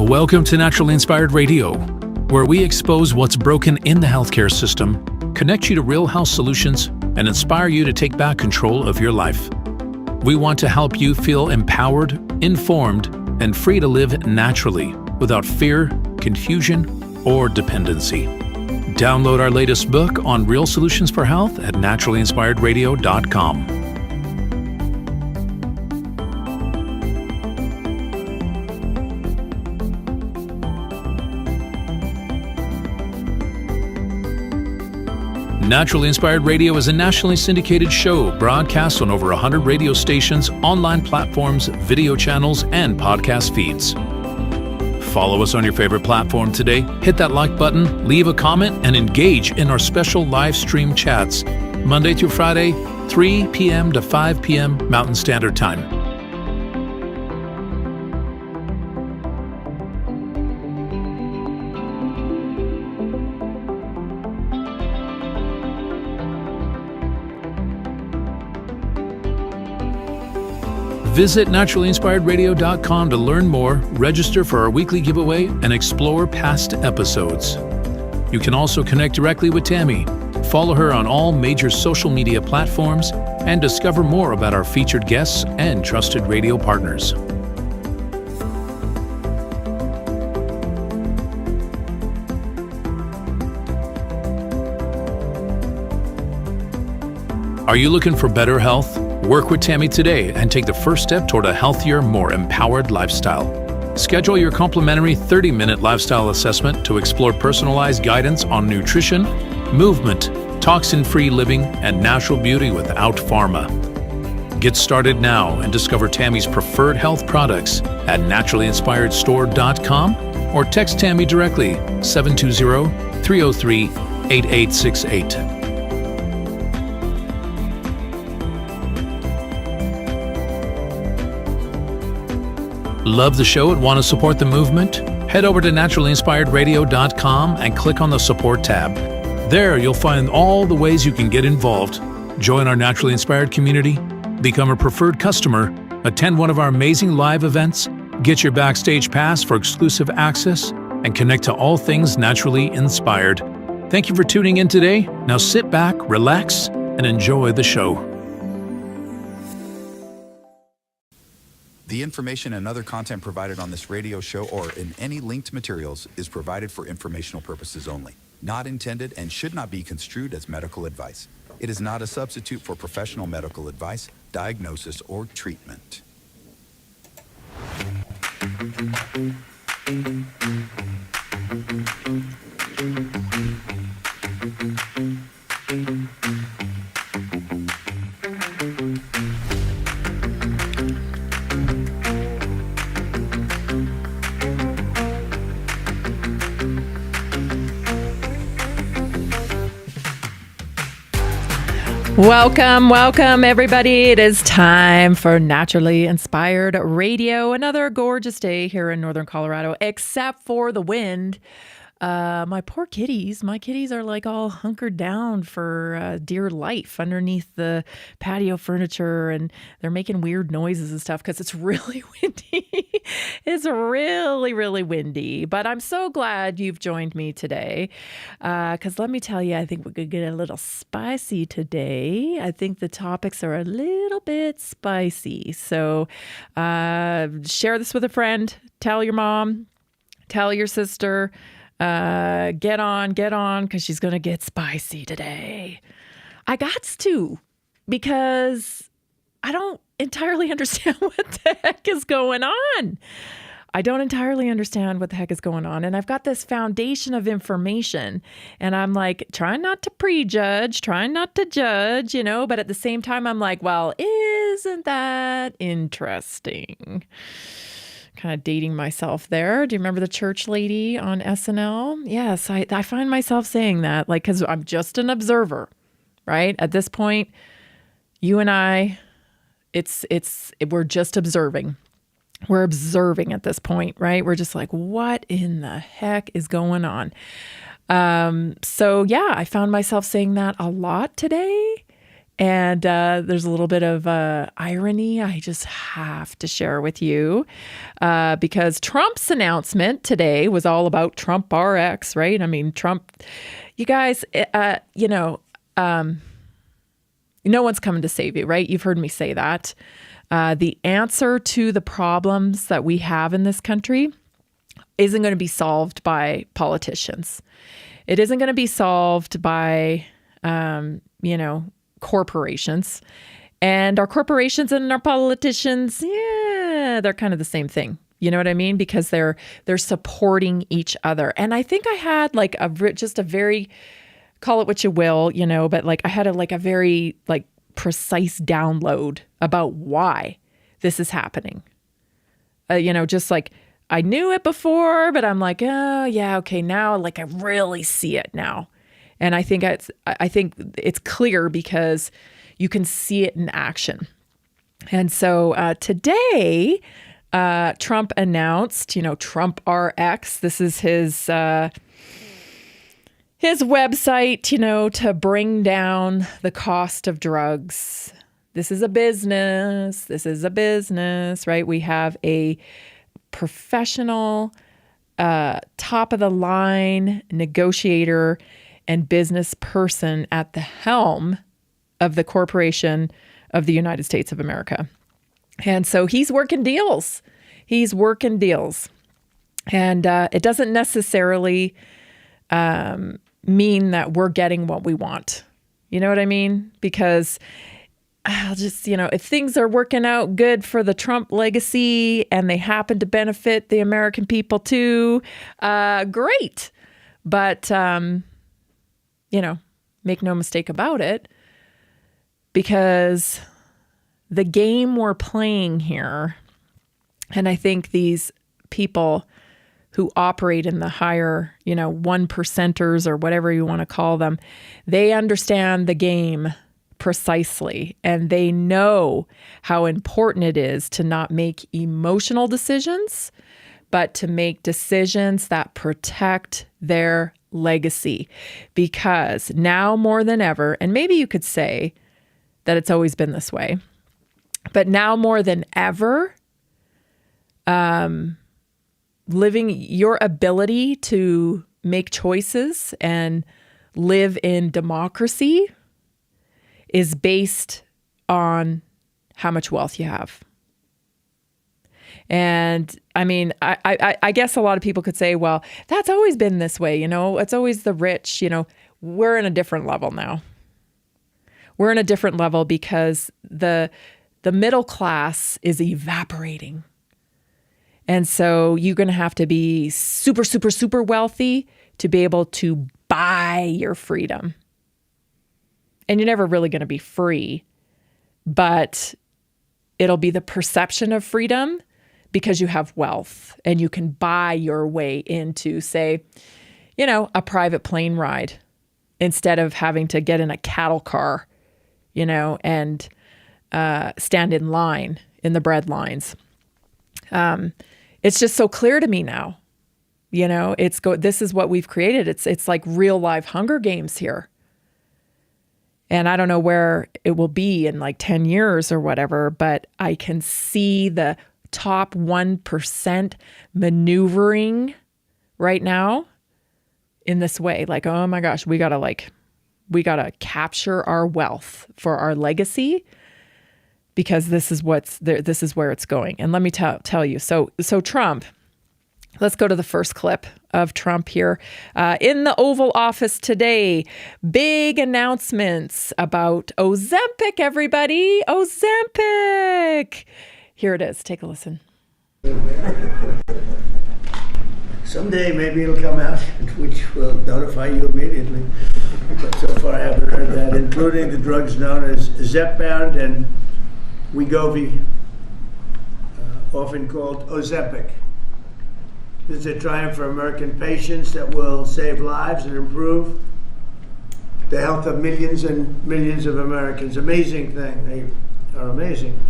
Welcome to Naturally Inspired Radio, where we expose what's broken in the healthcare system, connect you to real health solutions, and inspire you to take back control of your life. We want to help you feel empowered, informed, and free to live naturally without fear, confusion, or dependency. Download our latest book on real solutions for health at naturallyinspiredradio.com. Naturally Inspired Radio is a nationally syndicated show broadcast on over 100 radio stations, online platforms, video channels, and podcast feeds. Follow us on your favorite platform today, hit that like button, leave a comment, and engage in our special live stream chats, Monday through Friday, 3 p.m. to 5 p.m. Mountain Standard Time. Visit naturallyinspiredradio.com to learn more, register for our weekly giveaway, and explore past episodes. You can also connect directly with Tammy, follow her on all major social media platforms, and discover more about our featured guests and trusted radio partners. Are you looking for better health? Work with Tammy today and take the first step toward a healthier, more empowered lifestyle. Schedule your complimentary 30-minute lifestyle assessment to explore personalized guidance on nutrition, movement, toxin-free living, and natural beauty without pharma. Get started now and discover Tammy's preferred health products at naturallyinspiredstore.com or text Tammy directly 720-303-8868. Love the show and want to support the movement? Head over to naturallyinspiredradio.com and click on the support tab. There you'll find all the ways you can get involved. Join our Naturally Inspired community, become a preferred customer, attend one of our amazing live events, get your backstage pass for exclusive access, and connect to all things naturally inspired. Thank you for tuning in today. Now sit back, relax, and enjoy the show. The information and other content provided on this radio show or in any linked materials is provided for informational purposes only, not intended and should not be construed as medical advice. It is not a substitute for professional medical advice, diagnosis, or treatment. Welcome, everybody. It is time for Naturally Inspired Radio. Another gorgeous day here in Northern Colorado, except for the wind. My poor kitties. My kitties are like all hunkered down for dear life underneath the patio furniture, and they're making weird noises and stuff because it's really windy. It's really, really windy. But I'm so glad you've joined me today because let me tell you, I think we could get a little spicy today. I think the topics are a little bit spicy. So share this with a friend. Tell your mom. Tell your sister. Get on, because she's going to get spicy today. I gots to, because I don't entirely understand what the heck is going on. And I've got this foundation of information, and I'm like, trying not to prejudge, trying not to judge, but at the same time, I'm like, well, isn't that interesting? Kind of dating myself there. Do you remember the church lady on SNL? Yes, I find myself saying that, like, because I'm just an observer, right? At this point, you and I, we're just observing. We're observing at this point, right? We're just like, what in the heck is going on? So yeah, I found myself saying that a lot today. And there's a little bit of irony I just have to share with you because Trump's announcement today was all about Trump RX, right? I mean, Trump, you guys, no one's coming to save you, right? You've heard me say that. The answer to the problems that we have in this country isn't going to be solved by politicians. It isn't going to be solved by, corporations. And our corporations and our politicians, they're kind of the same thing. You know what I mean? Because they're supporting each other. And I think I had like just a very, call it what you will, but like I had a very like precise download about why this is happening. Just like I knew it before, but I'm like, oh yeah, okay, now like I really see it now. And I think it's clear because you can see it in action. And so today, Trump announced, Trump RX. This is his website, to bring down the cost of drugs. This is a business. Right? We have a professional, top of the line negotiator and business person at the helm of the corporation of the United States of America. And so he's working deals. And it doesn't necessarily mean that we're getting what we want. You know what I mean? Because I'll just, if things are working out good for the Trump legacy and they happen to benefit the American people too, great. But, make no mistake about it, because the game we're playing here, and I think these people who operate in the higher, 1%ers or whatever you want to call them, they understand the game precisely, and they know how important it is to not make emotional decisions, but to make decisions that protect their legacy. Because now more than ever, and maybe you could say that it's always been this way, but now more than ever, living your ability to make choices and live in democracy is based on how much wealth you have. And I mean, I guess a lot of people could say, well, that's always been this way, it's always the rich, we're in a different level now. We're in a different level because the middle class is evaporating. And so you're going to have to be super, super, super wealthy to be able to buy your freedom. And you're never really going to be free, but it'll be the perception of freedom because you have wealth and you can buy your way into, say, a private plane ride instead of having to get in a cattle car, and stand in line in the bread lines. It's just so clear to me now, this is what we've created. It's like real live Hunger Games here. And I don't know where it will be in like 10 years or whatever, but I can see the top 1% maneuvering right now in this way. Like, oh my gosh, we gotta capture our wealth for our legacy because this is where it's going. And let me tell you. So Trump, let's go to the first clip of Trump here. In the Oval Office today, big announcements about Ozempic, everybody. Ozempic. Here it is. Take a listen. Someday maybe it'll come out, which will notify you immediately. But so far I haven't heard that, including the drugs known as Zepbound and Wegovy, often called Ozempic. This is a triumph for American patients that will save lives and improve the health of millions and millions of Americans. Amazing thing. They are amazing.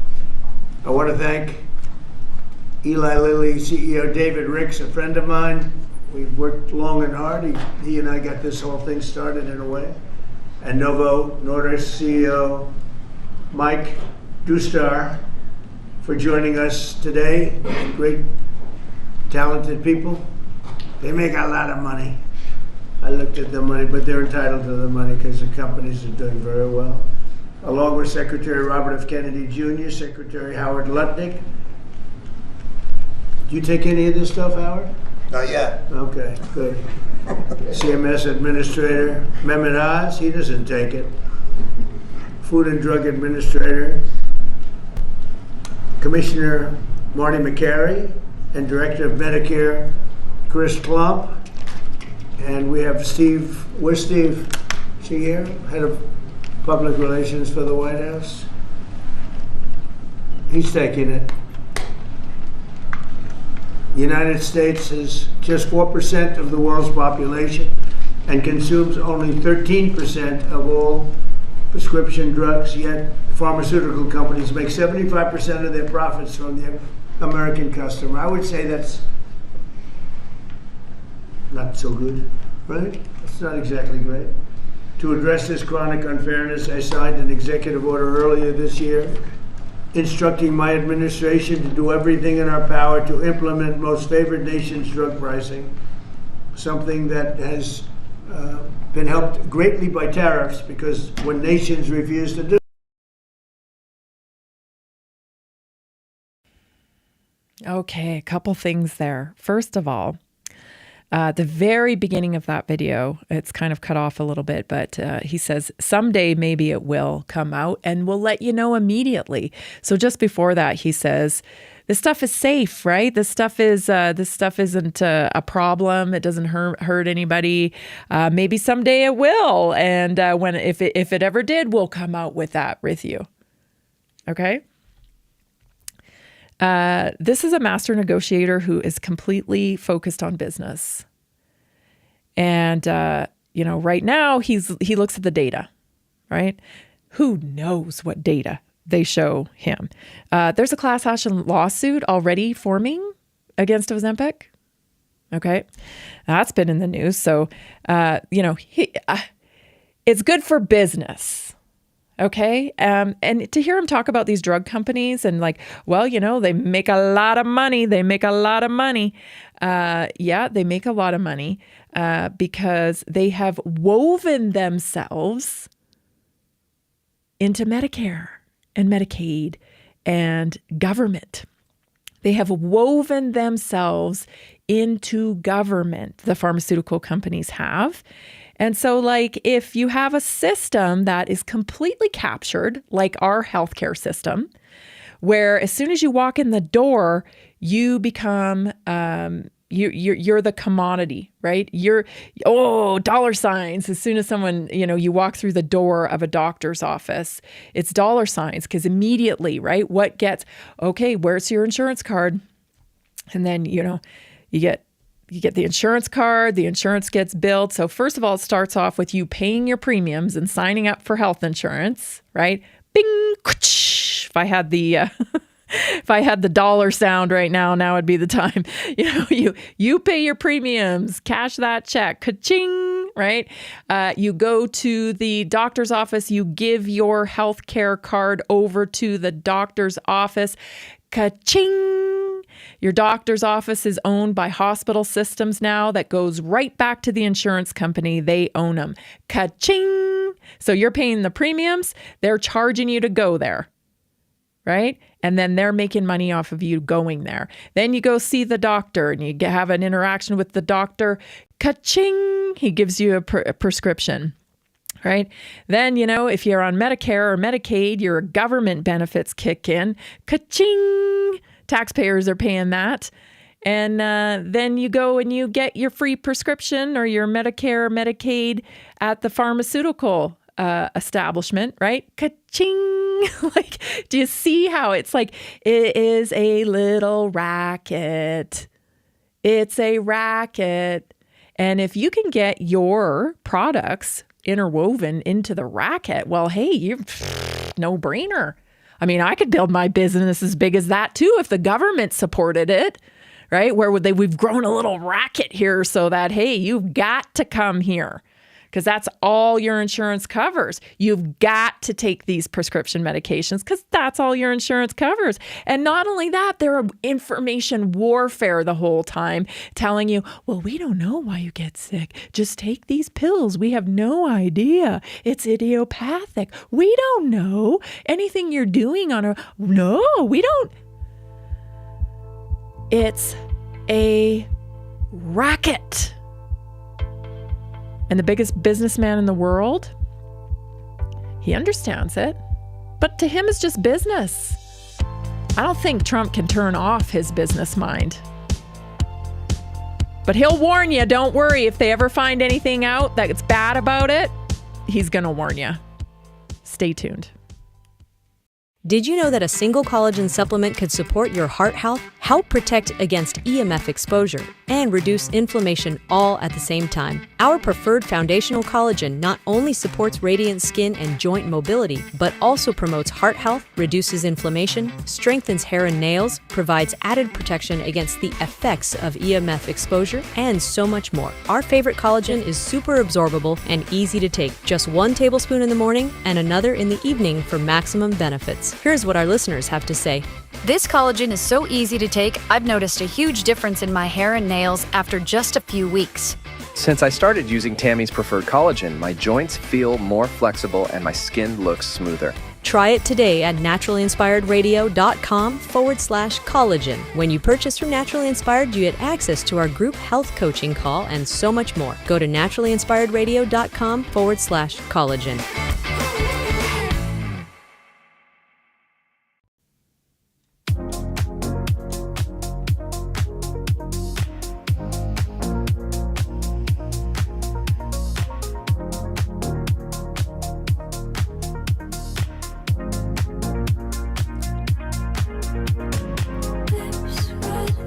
I want to thank Eli Lilly CEO David Ricks, a friend of mine. We've worked long and hard. He and I got this whole thing started in a way. And Novo Nordisk CEO Mike Dustar for joining us today. Great, talented people. They make a lot of money. I looked at the money, but they're entitled to the money because the companies are doing very well. Along with Secretary Robert F. Kennedy Jr., Secretary Howard Lutnick. Do you take any of this stuff, Howard? Not yet. Okay, good. CMS Administrator Mehmet Oz, he doesn't take it. Food and Drug Administrator, Commissioner Marty McCary, and Director of Medicare, Chris Klump. And we have Steve, where's Steve? Is he here? Head of Public Relations for the White House. He's taking it. The United States is just 4% of the world's population and consumes only 13% of all prescription drugs, yet pharmaceutical companies make 75% of their profits from the American customer. I would say that's not so good, right? It's not exactly great. To address this chronic unfairness, I signed an executive order earlier this year instructing my administration to do everything in our power to implement most favored nations drug pricing, something that has been helped greatly by tariffs, because when nations refuse to do. Okay, a couple things there. First of all, the very beginning of that video, it's kind of cut off a little bit, but he says, someday maybe it will come out and we'll let you know immediately. So just before that, he says, this stuff is safe, right? This stuff isn't a problem. It doesn't hurt anybody. Maybe someday it will. And if it ever did, we'll come out with that with you. Okay. This is a master negotiator who is completely focused on business. And, right now he looks at the data, right? Who knows what data they show him? There's a class action lawsuit already forming against Ozempic. Okay. That's been in the news. So, it's good for business. Okay. And to hear him talk about these drug companies and they make a lot of money. They make a lot of money. Yeah, they make a lot of money because they have woven themselves into Medicare and Medicaid and government. They have woven themselves into government, the pharmaceutical companies have. And so, if you have a system that is completely captured, like our healthcare system, where as soon as you walk in the door, you become, you're the commodity, right? Dollar signs. As soon as someone, you walk through the door of a doctor's office, it's dollar signs, because immediately, right? Where's your insurance card? And then, you get the insurance card, the insurance gets billed. So first of all, it starts off with you paying your premiums and signing up for health insurance, right? Bing, if I had the dollar sound right now would be the time. You pay your premiums, cash that check, ka-ching, right? You go to the doctor's office, you give your health care card over to the doctor's office, ka-ching. Your doctor's office is owned by hospital systems now. That goes right back to the insurance company. They own them. Ka-ching! So you're paying the premiums. They're charging you to go there, right? And then they're making money off of you going there. Then you go see the doctor and you have an interaction with the doctor. Ka-ching! He gives you a prescription. Right? Then, if you're on Medicare or Medicaid, your government benefits kick in. Ka-ching! Taxpayers are paying that. And then you go and you get your free prescription or your Medicare or Medicaid at the pharmaceutical establishment, right? Ka-ching! Do you see how it's it is a little racket. It's a racket. And if you can get your products interwoven into the racket, well, hey, you're no brainer. I mean, I could build my business as big as that too if the government supported it, right? We've grown a little racket here so that, hey, you've got to come here because that's all your insurance covers. You've got to take these prescription medications because that's all your insurance covers. And not only that, they're information warfare the whole time, telling you, well, we don't know why you get sick. Just take these pills. We have no idea. It's idiopathic. We don't know anything you're doing no, we don't. It's a racket. And the biggest businessman in the world, he understands it, but to him it's just business. I don't think Trump can turn off his business mind. But he'll warn you, don't worry, if they ever find anything out that's bad about it, he's going to warn you. Stay tuned. Did you know that a single collagen supplement could support your heart health, help protect against EMF exposure, and reduce inflammation all at the same time? Our preferred foundational collagen not only supports radiant skin and joint mobility, but also promotes heart health, reduces inflammation, strengthens hair and nails, provides added protection against the effects of EMF exposure, and so much more. Our favorite collagen is super absorbable and easy to take. Just 1 tablespoon in the morning and another in the evening for maximum benefits. Here's what our listeners have to say. This collagen is so easy to take, I've noticed a huge difference in my hair and nails after just a few weeks. Since I started using Tammy's preferred collagen, my joints feel more flexible and my skin looks smoother. Try it today at naturalinspiredраdio.com/collagen. When you purchase from Naturally Inspired, you get access to our group health coaching call and so much more. Go to naturalinspiredradio.com/collagen.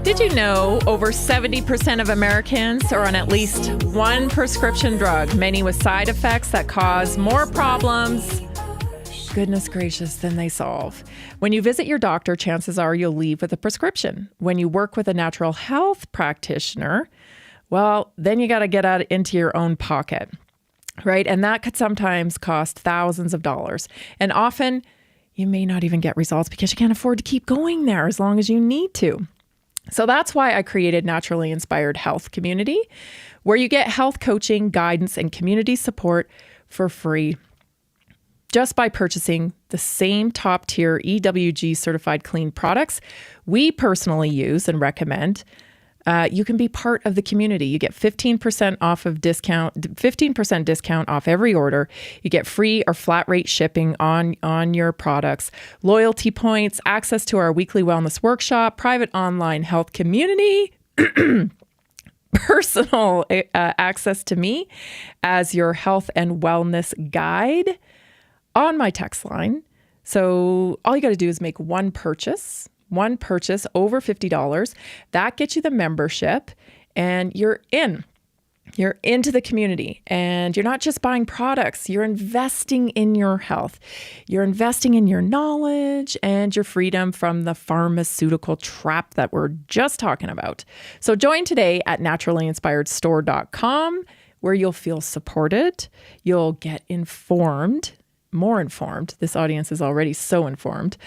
Did you know over 70% of Americans are on at least one prescription drug, many with side effects that cause more problems, goodness gracious, than they solve? When you visit your doctor, chances are you'll leave with a prescription. When you work with a natural health practitioner, well, then you got to get out into your own pocket, right? And that could sometimes cost thousands of dollars. And often you may not even get results because you can't afford to keep going there as long as you need to. So that's why I created Naturally Inspired Health Community, where you get health coaching, guidance, and community support for free just by purchasing the same top-tier EWG certified clean products we personally use and recommend. You can be part of the community. You get 15% discount off every order. You get free or flat rate shipping on your products, loyalty points, access to our weekly wellness workshop, private online health community, personal access to me as your health and wellness guide on my text line. So all you got to do is make one purchase over $50. That gets you the membership and you're in. You're into the community and you're not just buying products, you're investing in your health. You're investing in your knowledge and your freedom from the pharmaceutical trap that we're just talking about. So join today at naturalinspiredstore.com, where you'll feel supported. You'll get informed, more informed. This audience is already so informed.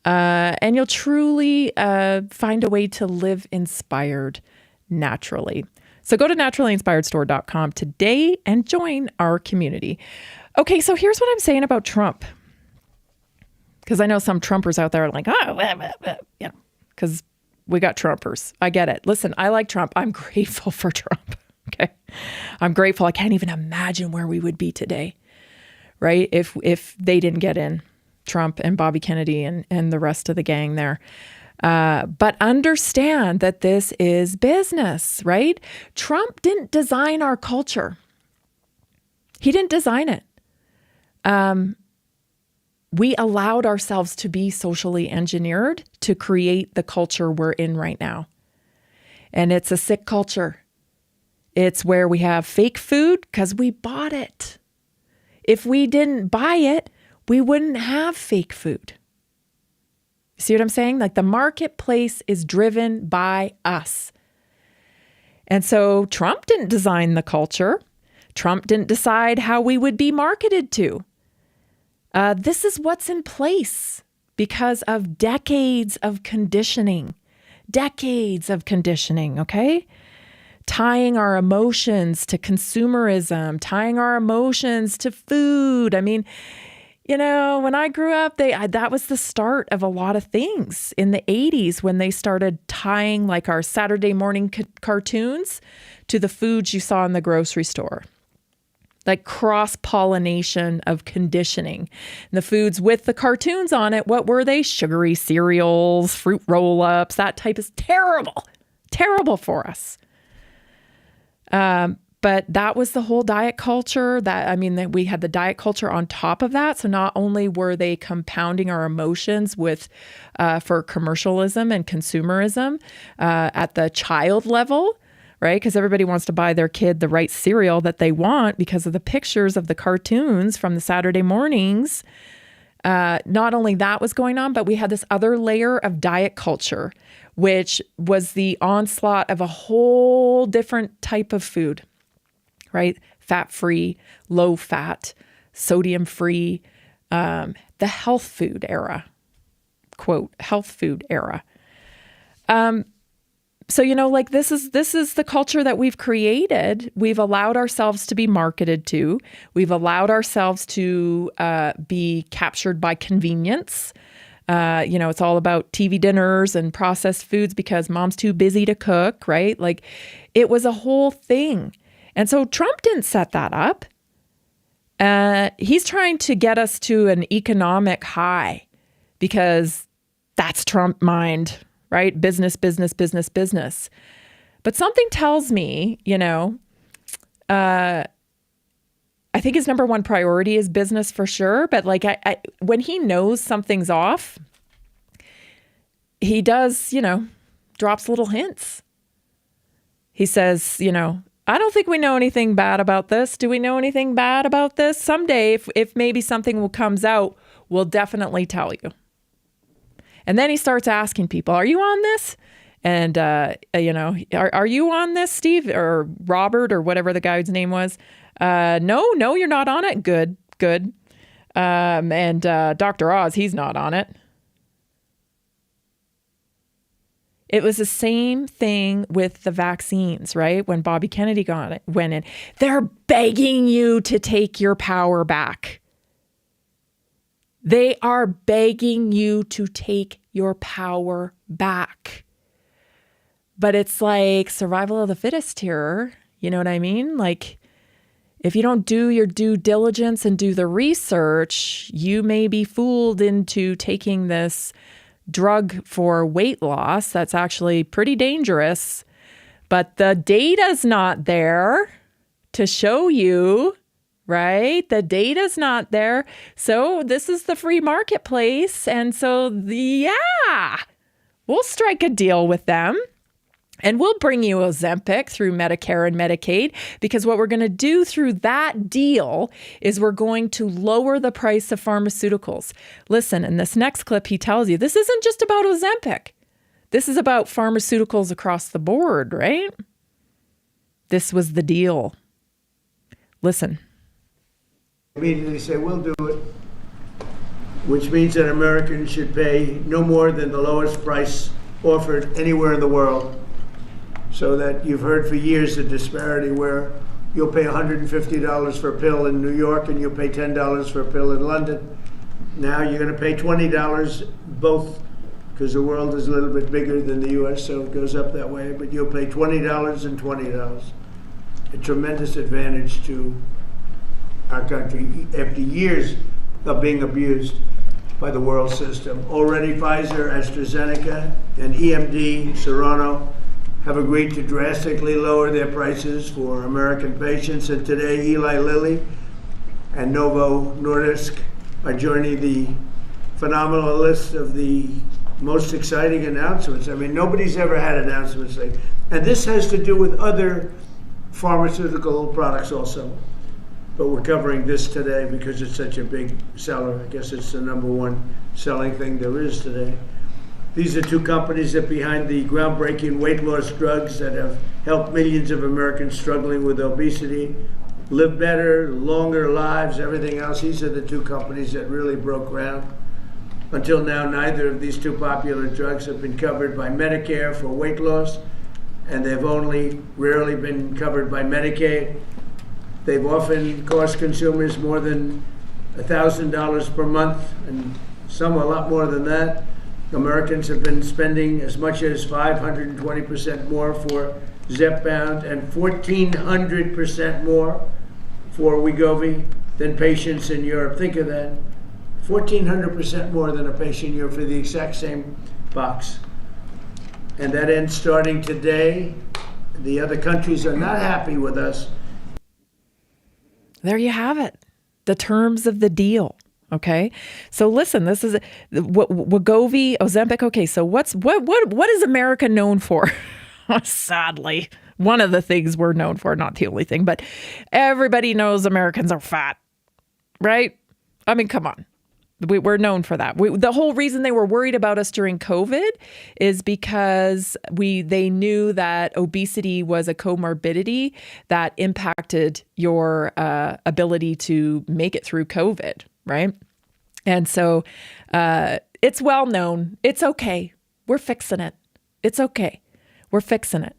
And you'll truly find a way to live inspired naturally. So go to naturalinspiredstore.com today and join our community. Okay, so here's what I'm saying about Trump. Because I know some Trumpers out there are like, because we got Trumpers. I get it. Listen, I like Trump. I'm grateful for Trump. Okay. I'm grateful. I can't even imagine where we would be today, right? If they didn't get in. Trump and Bobby Kennedy and the rest of the gang there. But understand that this is business, right? Trump didn't design our culture. He didn't design it. We allowed ourselves to be socially engineered to create the culture we're in right now. And it's a sick culture. It's where we have fake food because we bought it. If we didn't buy it, we wouldn't have fake food. See what I'm saying? Like the marketplace is driven by us. And so Trump didn't design the culture. Trump didn't decide how we would be marketed to. This is what's in place because of decades of conditioning. Okay? Tying our emotions to consumerism, tying our emotions to food. I mean, you know, when I grew up, that was the start of a lot of things in the 80s when they started tying like our Saturday morning cartoons to the foods you saw in the grocery store. Like cross-pollination of conditioning. And the foods with the cartoons on it, what were they? Sugary cereals, fruit roll-ups, that type is terrible. Terrible for us. But that was the whole diet culture. That we had the diet culture on top of that. So not only were they compounding our emotions with for commercialism and consumerism at the child level, right? Because everybody wants to buy their kid the right cereal that they want because of the pictures of the cartoons from the Saturday mornings. Not only that was going on, but we had this other layer of diet culture, which was the onslaught of a whole different type of food, right? Fat-free, low-fat, sodium-free, the health food era, quote, health food era. So, you know, like this is the culture that we've created. We've allowed ourselves to be marketed to. We've allowed ourselves to be captured by convenience. You know, it's all about TV dinners and processed foods because mom's too busy to cook, right? Like it was a whole thing. And so Trump didn't set that up. He's trying to get us to an economic high because that's Trump mind. Right? Business. But something tells me, you know, I think his number one priority is business for sure. But like when he knows something's off, he does, you know, drops little hints. He says, you know, I don't think we know anything bad about this. Do we know anything bad about this? Someday, if maybe something comes out, we'll definitely tell you. And then he starts asking people, are you on this? And, you know, are you on this, Steve or Robert or whatever the guy's name was? No, you're not on it. Good. And Dr. Oz, he's not on it. It was the same thing with the vaccines, right? When Bobby Kennedy went in, they're begging you to take your power back. They are begging you to take your power back. But it's like survival of the fittest here. You know what I mean? Like, if you don't do your due diligence and do the research, you may be fooled into taking this drug for weight loss that's actually pretty dangerous. But the data's not there to show you. Right? The data's not there. So this is the free marketplace. And so, we'll strike a deal with them and we'll bring you Ozempic through Medicare and Medicaid, because what we're going to do through that deal is we're going to lower the price of pharmaceuticals. Listen, in this next clip, he tells you this isn't just about Ozempic. This is about pharmaceuticals across the board, right? This was the deal. Listen. Immediately say, we'll do it, which means that Americans should pay no more than the lowest price offered anywhere in the world. So that you've heard for years the disparity where you'll pay $150 for a pill in New York and you'll pay $10 for a pill in London. Now you're going to pay $20 both, because the world is a little bit bigger than the US, so it goes up that way, but you'll pay $20 and $20. A tremendous advantage to our country after years of being abused by the world system. Already Pfizer, AstraZeneca, and EMD, Serrano, have agreed to drastically lower their prices for American patients. And today, Eli Lilly and Novo Nordisk are joining the phenomenal list of the most exciting announcements. I mean, nobody's ever had announcements like, and this has to do with other pharmaceutical products also. But we're covering this today because it's such a big seller. I guess it's the number one selling thing there is today. These are two companies that are behind the groundbreaking weight loss drugs that have helped millions of Americans struggling with obesity. live better, longer lives, everything else. These are the two companies that really broke ground. Until now, neither of these two popular drugs have been covered by Medicare for weight loss, and they've only rarely been covered by Medicaid. They've often cost consumers more than $1,000 per month, and some a lot more than that. Americans have been spending as much as 520% more for Zepbound and 1,400% more for Wegovy than patients in Europe. Think of that. 1,400% more than a patient in Europe for the exact same box. And that ends starting today. The other countries are not happy with us. There you have it. The terms of the deal. Okay. So listen, this is Wegovy, Ozempic. Okay. So what is America known for? Sadly, one of the things we're known for, not the only thing, but everybody knows Americans are fat, right? I mean, come on. We're known for that. The whole reason they were worried about us during COVID is because they knew that obesity was a comorbidity that impacted your ability to make it through COVID, right? And so it's well known. It's okay. We're fixing it. It's okay. We're fixing it.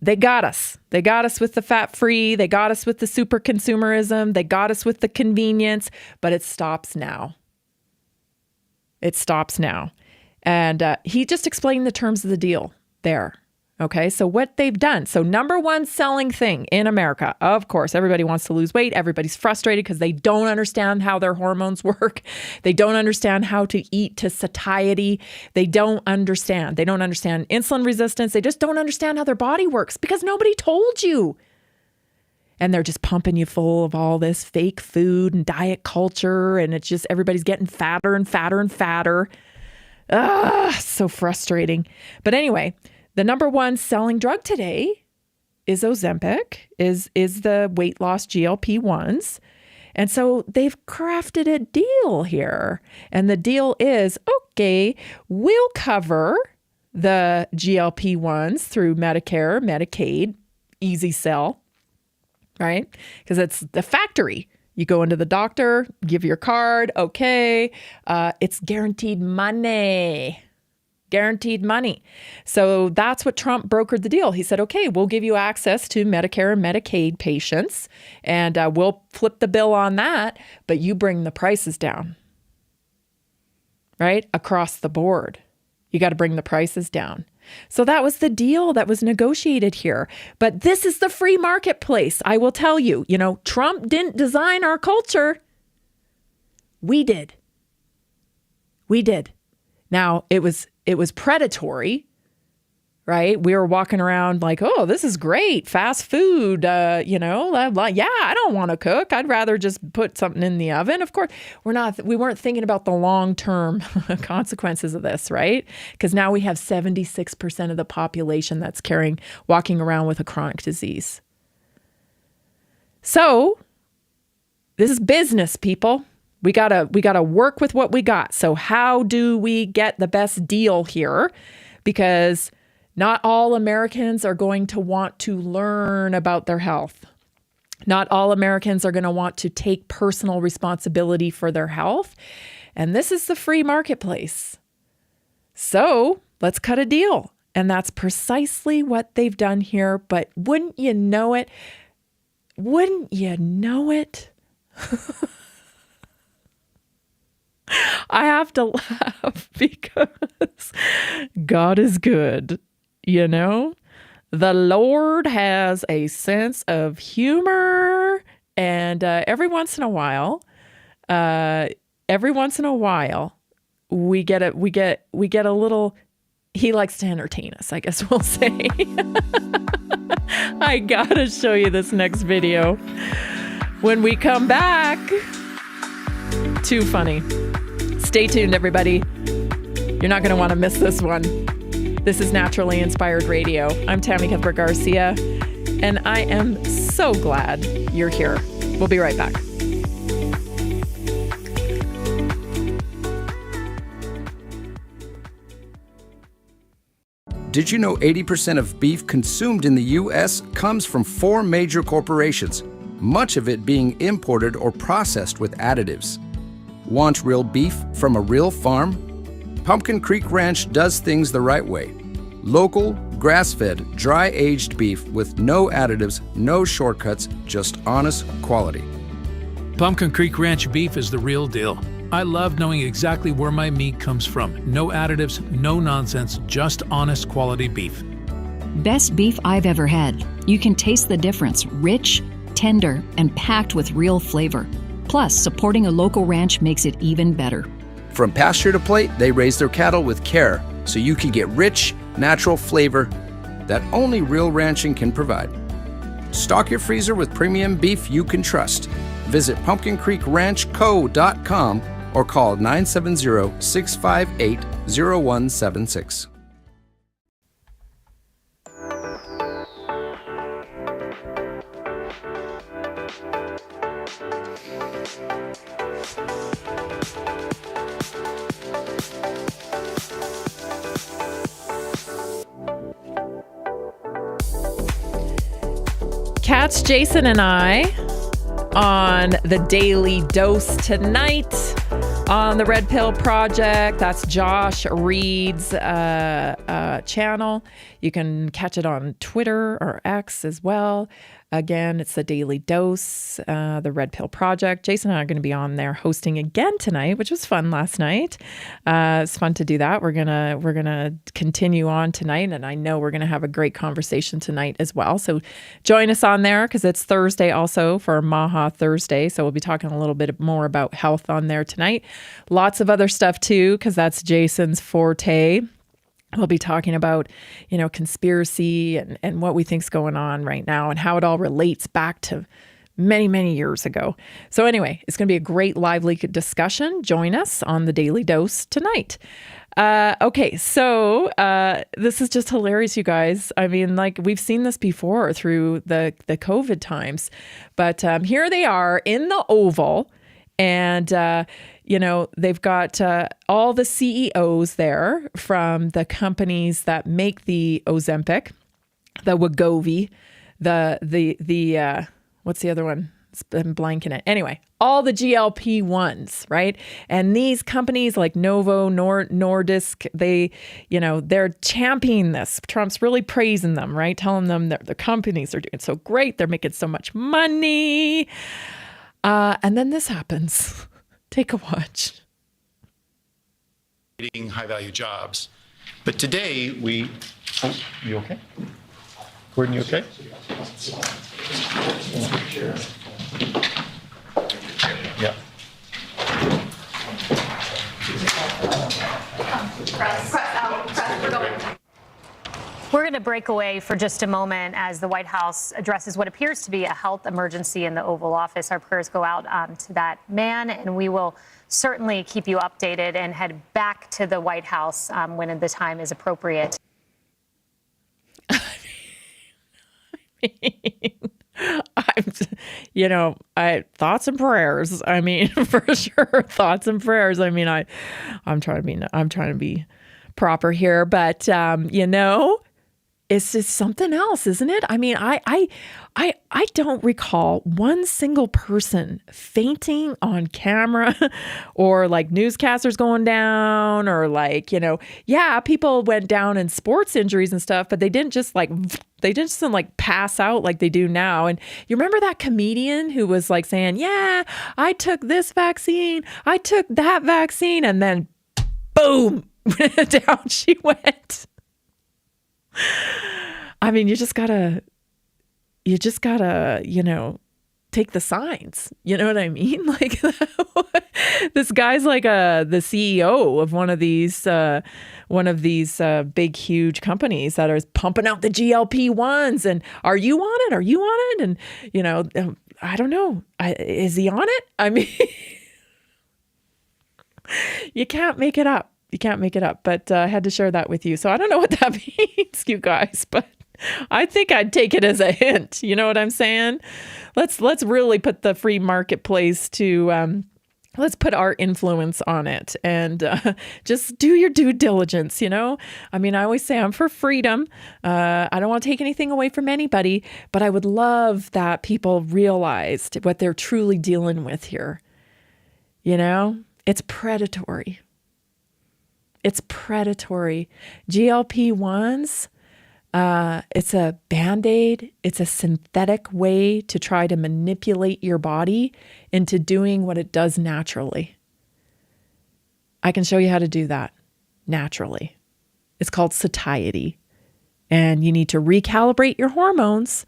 They got us. They got us with the fat-free. They got us with the super consumerism. They got us with the convenience, but it stops now. It stops now. And he just explained the terms of the deal there. Okay, so what they've done. So number one selling thing in America, of course, everybody wants to lose weight. Everybody's frustrated because they don't understand how their hormones work. They don't understand how to eat to satiety. They don't understand. They don't understand insulin resistance. They just don't understand how their body works because nobody told you. And they're just pumping you full of all this fake food and diet culture. And it's just everybody's getting fatter and fatter and fatter. So frustrating. But anyway, the number one selling drug today is Ozempic, is the weight loss GLP-1s. And so they've crafted a deal here. And the deal is, okay, we'll cover the GLP-1s through Medicare, Medicaid, easy sell, right? Because it's the factory. You go into the doctor, give your card, okay, it's guaranteed money. Guaranteed money. So that's what Trump brokered the deal. He said, okay, we'll give you access to Medicare and Medicaid patients, and we'll flip the bill on that, but you bring the prices down, right? Across the board. You got to bring the prices down. So that was the deal that was negotiated here. But this is the free marketplace. I will tell you, Trump didn't design our culture. We did. We did. Now, it was predatory, right? We were walking around like, oh, this is great. Fast food, yeah, I don't want to cook. I'd rather just put something in the oven. Of course, we weren't thinking about the long-term consequences of this, right? Because now we have 76% of the population that's walking around with a chronic disease. So this is business, people. We gotta work with what we got. So how do we get the best deal here? Because not all Americans are going to want to learn about their health. Not all Americans are going to want to take personal responsibility for their health. And this is the free marketplace. So let's cut a deal. And that's precisely what they've done here. But wouldn't you know it? Wouldn't you know it? I have to laugh because God is good, The Lord has a sense of humor, and every once in a while, we get a little. He likes to entertain us, I guess we'll say. I gotta show you this next video when we come back. Too funny. Stay tuned, everybody. You're not going to want to miss this one. This is Naturally Inspired Radio. I'm Tammy Cuthbert Garcia, and I am so glad you're here. We'll be right back. Did you know 80% of beef consumed in the U.S. comes from 4 major corporations? much of it being imported or processed with additives. Want real beef from a real farm? Pumpkin Creek Ranch does things the right way. Local, grass-fed, dry-aged beef with no additives, no shortcuts, just honest quality. Pumpkin Creek Ranch beef is the real deal. I love knowing exactly where my meat comes from. No additives, no nonsense, just honest quality beef. Best beef I've ever had. You can taste the difference. Rich, tender, and packed with real flavor. Plus, supporting a local ranch makes it even better. From pasture to plate, they raise their cattle with care, so you can get rich, natural flavor that only real ranching can provide. Stock your freezer with premium beef you can trust. Visit pumpkincreekranchco.com or call 970-658-0176. Catch Jason and I on the Daily Dose tonight on the Red Pill Project. That's Josh Reed's channel. You can catch it on Twitter or X as well. Again, it's the Daily Dose, the Red Pill Project. Jason and I are going to be on there hosting again tonight, which was fun last night. It's fun to do that. We're gonna continue on tonight, and I know we're gonna have a great conversation tonight as well. So join us on there because it's Thursday also for Maha Thursday. So we'll be talking a little bit more about health on there tonight. Lots of other stuff too, because that's Jason's forte. We'll be talking about, conspiracy and what we think's going on right now and how it all relates back to many, many years ago. So anyway, it's going to be a great, lively discussion. Join us on the Daily Dose tonight. Okay, so this is just hilarious, you guys. I mean, we've seen this before through the COVID times, but here they are in the Oval, and they've got all the CEOs there from the companies that make the Ozempic, the Wegovy, the what's the other one? I'm blanking it. Anyway, all the GLP-1s, right? And these companies like Novo, Nordisk, they're championing this. Trump's really praising them, right? Telling them that their companies are doing so great. They're making so much money. And then this happens. Take a watch. High-value jobs. But today we... Oh, you okay? Gordon, you okay? Yeah. Press, we're going. We're going to break away for just a moment as the White House addresses what appears to be a health emergency in the Oval Office. Our prayers go out to that man, and we will certainly keep you updated and head back to the White House when the time is appropriate. Thoughts and prayers. I mean, for sure, thoughts and prayers. I mean, I'm trying to be proper here, but it's just something else, isn't it? I mean, I don't recall one single person fainting on camera or newscasters going down or people went down in sports injuries and stuff, but they didn't just pass out like they do now. And you remember that comedian who was saying, yeah, I took this vaccine, I took that vaccine, and then boom, down she went. I mean, you just gotta, take the signs. You know what I mean? This guy's the CEO of one of these big, huge companies that are pumping out the GLP-1s. And are you on it? Are you on it? And, I don't know. Is he on it? I mean, you can't make it up. You can't make it up, but I had to share that with you. So I don't know what that means, you guys, but I think I'd take it as a hint. You know what I'm saying? Let's really put the free marketplace to let's put our influence on it and just do your due diligence, I mean, I always say I'm for freedom. I don't want to take anything away from anybody, but I would love that people realized what they're truly dealing with here. It's predatory. It's predatory. GLP-1s, it's a Band-Aid. It's a synthetic way to try to manipulate your body into doing what it does naturally. I can show you how to do that naturally. It's called satiety. And you need to recalibrate your hormones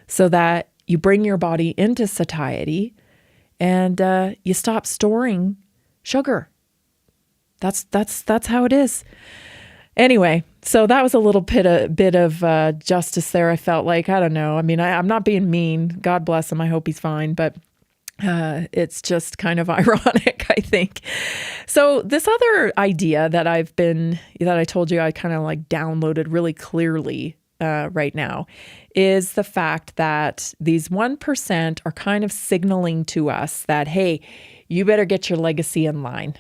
so that you bring your body into satiety and you stop storing sugar. That's how it is. Anyway, so that was a little bit of justice there. I felt like, I don't know. I mean, I'm not being mean. God bless him. I hope he's fine. But it's just kind of ironic, I think. So this other idea that I told you I kind of like downloaded really clearly right now is the fact that these 1% are kind of signaling to us that, hey, you better get your legacy in line.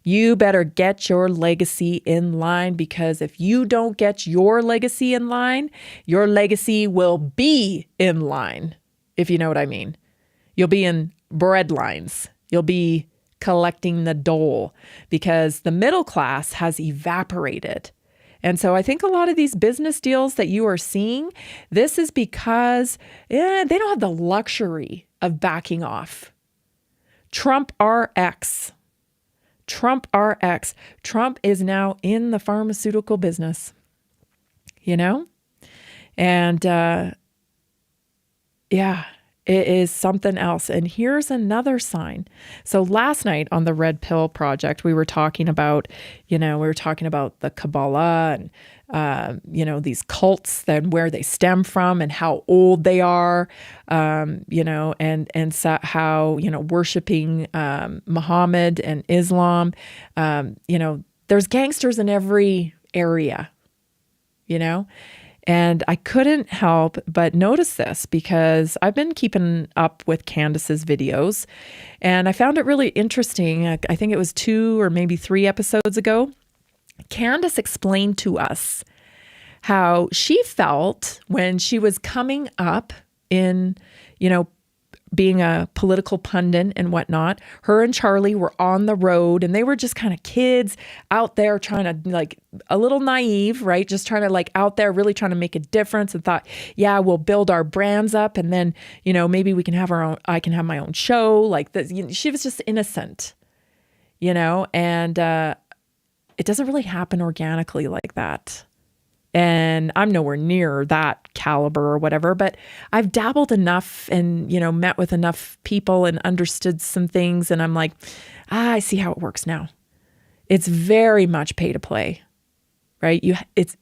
You better get your legacy in line, because if you don't get your legacy in line, your legacy will be in line, if you know what I mean. You'll be in bread lines. You'll be collecting the dole because the middle class has evaporated. And so I think a lot of these business deals that you are seeing, this is because they don't have the luxury of backing off. Trump RX. Trump is now in the pharmaceutical business, And it is something else. And here's another sign. So last night on the Red Pill Project, we were talking about, the Kabbalah and, these cults and where they stem from and how old they are, and so how, worshiping Muhammad and Islam, there's gangsters in every area, And I couldn't help but notice this because I've been keeping up with Candace's videos, and I found it really interesting. I think it was 2 or maybe 3 episodes ago. Candace explained to us how she felt when she was coming up in, being a political pundit and whatnot. Her and Charlie were on the road and they were just kind of kids out there trying to, like, a little naive, right? Just trying to, like, out there really trying to make a difference, and thought, yeah, we'll build our brands up and then, maybe we can have I can have my own show. Like this. She was just innocent, and it doesn't really happen organically like that. And I'm nowhere near that caliber or whatever, but I've dabbled enough and, met with enough people and understood some things. And I'm like, I see how it works now. It's very much pay to play, right? It's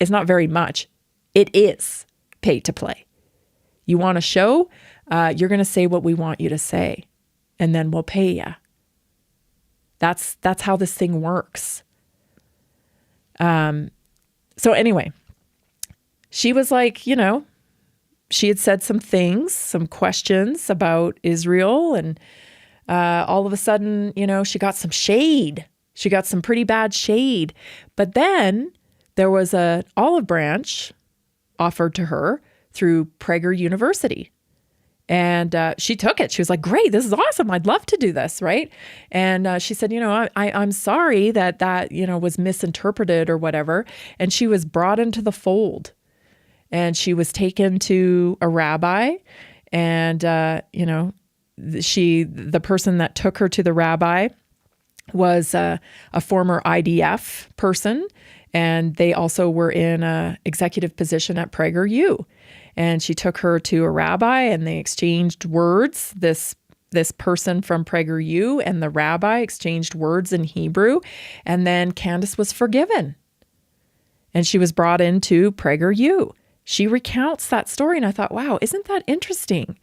not very much. It is pay to play. You want a show? You're going to say what we want you to say, and then we'll pay you. That's how this thing works. So anyway, she was like, she had said some things, some questions about Israel, and all of a sudden, she got some shade. She got some pretty bad shade. But then there was an olive branch offered to her through Prager University. And she took it. She was like, great, this is awesome. I'd love to do this, right? And she said, I'm sorry that was misinterpreted or whatever. And she was brought into the fold. And she was taken to a rabbi. And, the person that took her to the rabbi was a former IDF person. And they also were in an executive position at PragerU. And she took her to a rabbi and they exchanged words. This person from PragerU and the rabbi exchanged words in Hebrew. And then Candace was forgiven. And she was brought into PragerU. She recounts that story. And I thought, wow, isn't that interesting?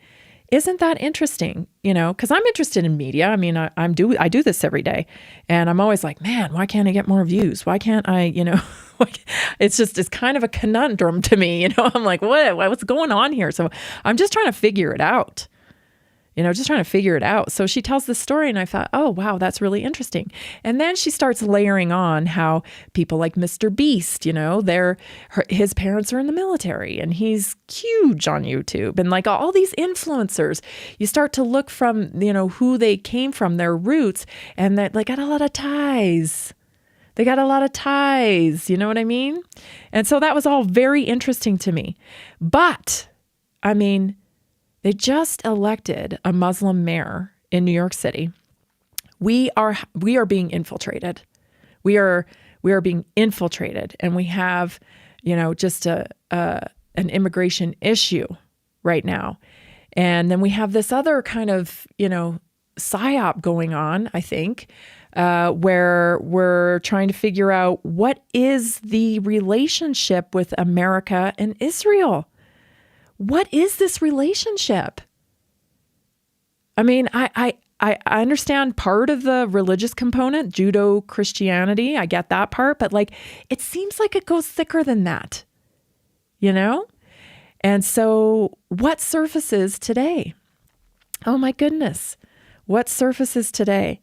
Isn't that interesting? Because I'm interested in media. I mean, I do this every day. And I'm always like, man, why can't I get more views? Why can't I, it's kind of a conundrum to me. I'm like, what's going on here? So I'm just trying to figure it out. just trying to figure it out. So she tells this story and I thought, oh, wow, that's really interesting. And then she starts layering on how people like Mr. Beast, his parents are in the military and he's huge on YouTube. And like all these influencers, you start to look from, who they came from, their roots, and that they got a lot of ties. They got a lot of ties. You know what I mean? And so that was all very interesting to me. But, they just elected a Muslim mayor in New York City. We are being infiltrated. We are being infiltrated, and we have, just an immigration issue right now. And then we have this other kind of, psyop going on, I think, where we're trying to figure out what is the relationship with America and Israel. What is this relationship? I understand part of the religious component, Judeo-Christianity. I get that part, but it seems like it goes thicker than that, And so what surfaces today? Oh my goodness. What surfaces today?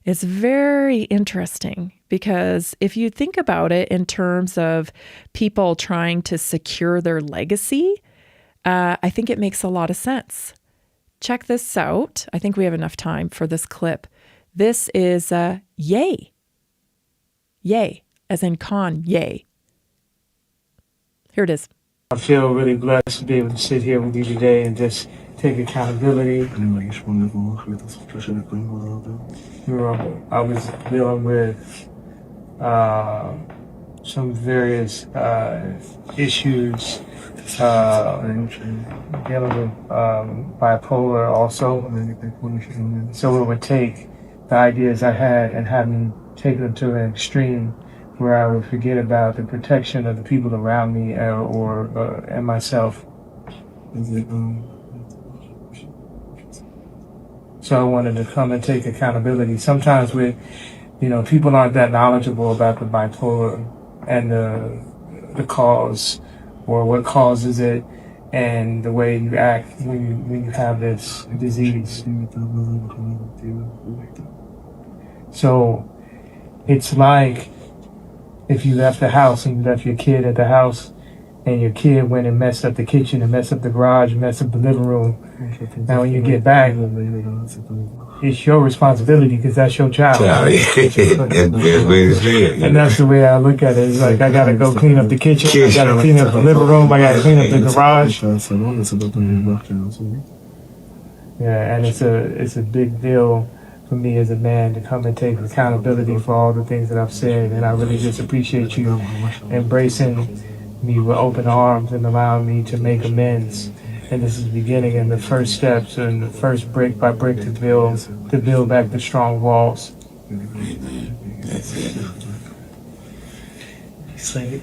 It's very interesting because if you think about it in terms of people trying to secure their legacy, I think it makes a lot of sense. Check this out. I think we have enough time for this clip. This is yay. Yay, as in con, yay. Here it is. I feel really blessed to be able to sit here with you today and just take accountability. I was dealing with some various issues, dealing with bipolar also. So it would take the ideas I had and have me take them to an extreme where I would forget about the protection of the people around me and myself. So I wanted to come and take accountability. Sometimes people aren't that knowledgeable about the bipolar and the cause or what causes it and the way you act when you have this disease. So it's like if you left the house and you left your kid at the house and your kid went and messed up the kitchen and messed up the garage and messed up the living room. Now when you get back, it's your responsibility because that's your child. And that's the way I look at it. It's like I gotta go clean up the kitchen, I gotta clean up the living room, I gotta clean up the garage. Yeah, and it's a big deal for me as a man to come and take accountability for all the things that I've said, and I really just appreciate you embracing me with open arms and allowing me to make amends. And this is the beginning and the first steps and the first brick by brick to build back the strong walls. Say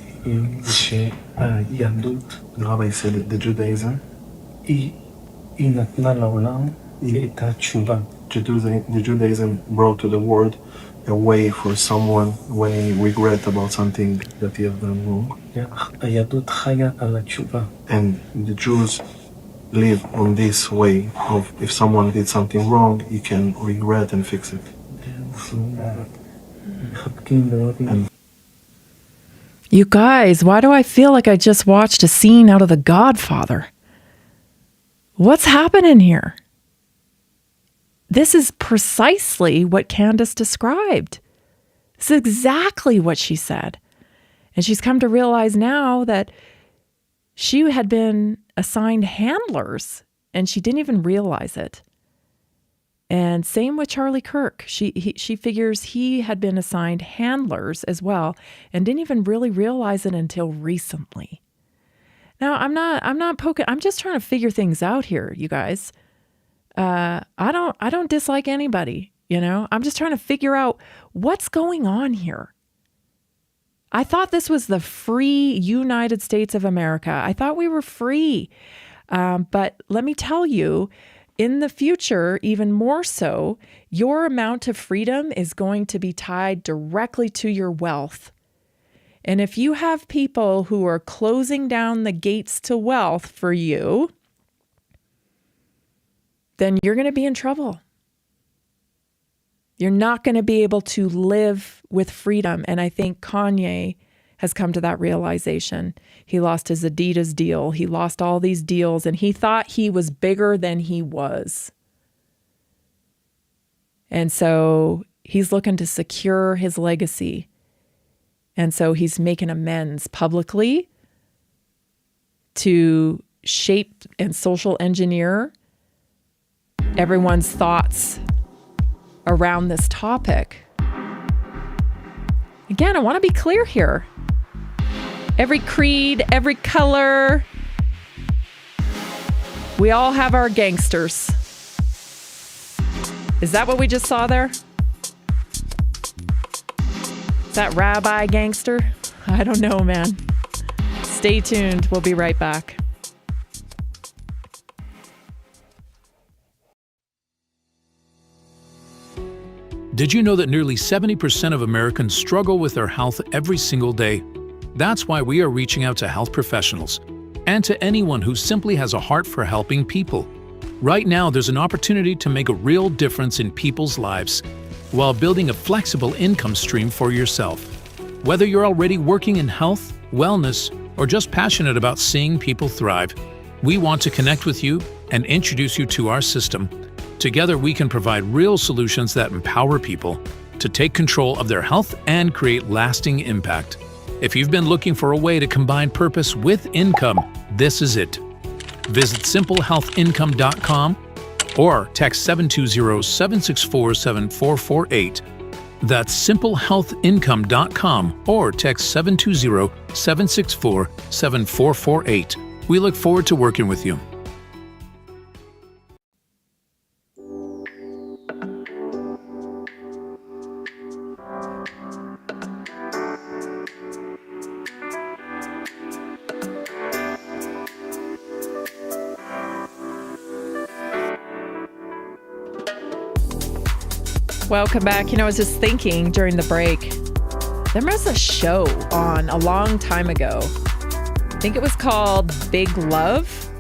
się jadut grabaj się the Judaism I natnalaulam I ta tshuva. The Judaism brought to the world a way for someone when he regret about something that he has done wrong. And the Jews live on this way of if someone did something wrong, he can regret and fix it. And you guys, why do I feel like I just watched a scene out of The Godfather? What's happening here? This is precisely what Candace described. This is exactly what she said. And she's come to realize now that she had been assigned handlers and she didn't even realize it. And same with Charlie Kirk. She figures he had been assigned handlers as well and didn't even really realize it until recently. Now, I'm not poking. I'm just trying to figure things out here, you guys. I don't dislike anybody, I'm just trying to figure out what's going on here. I thought this was the free United States of America. I thought we were free. But let me tell you, in the future, even more so, your amount of freedom is going to be tied directly to your wealth. And if you have people who are closing down the gates to wealth for you, then you're going to be in trouble. You're not going to be able to live with freedom. And I think Kanye has come to that realization. He lost his Adidas deal. He lost all these deals, and he thought he was bigger than he was. And so he's looking to secure his legacy. And so he's making amends publicly to shape and social engineer everyone's thoughts around this topic. Again, I want to be clear here. Every creed, every color, we all have our gangsters. Is that what we just saw there? Is that rabbi gangster? I don't know, man. Stay tuned. We'll be right back. Did you know that nearly 70% of Americans struggle with their health every single day? That's why we are reaching out to health professionals and to anyone who simply has a heart for helping people. Right now, there's an opportunity to make a real difference in people's lives while building a flexible income stream for yourself. Whether you're already working in health, wellness, or just passionate about seeing people thrive, we want to connect with you and introduce you to our system. Together, we can provide real solutions that empower people to take control of their health and create lasting impact. If you've been looking for a way to combine purpose with income, this is it. Visit simplehealthincome.com or text 720-764-7448. That's simplehealthincome.com or text 720-764-7448. We look forward to working with you. Welcome back. I was just thinking during the break, there was a show on a long time ago. I think it was called Big Love.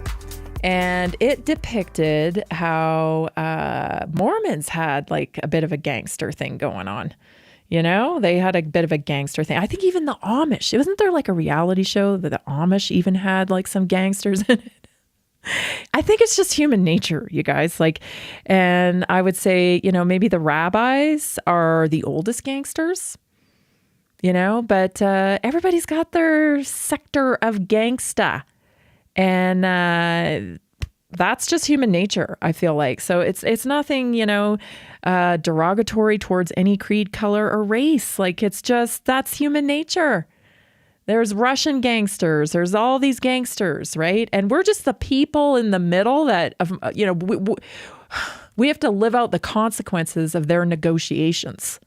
And it depicted how Mormons had like a bit of a gangster thing going on. They had a bit of a gangster thing. I think even the Amish, wasn't there like a reality show that the Amish even had like some gangsters in it? I think it's just human nature, you guys. And I would say, maybe the rabbis are the oldest gangsters, but everybody's got their sector of gangsta. And that's just human nature, I feel like. So it's nothing, derogatory towards any creed, color, or race. That's human nature. There's Russian gangsters. There's all these gangsters, right? And we're just the people in the middle that, we have to live out the consequences of their negotiations.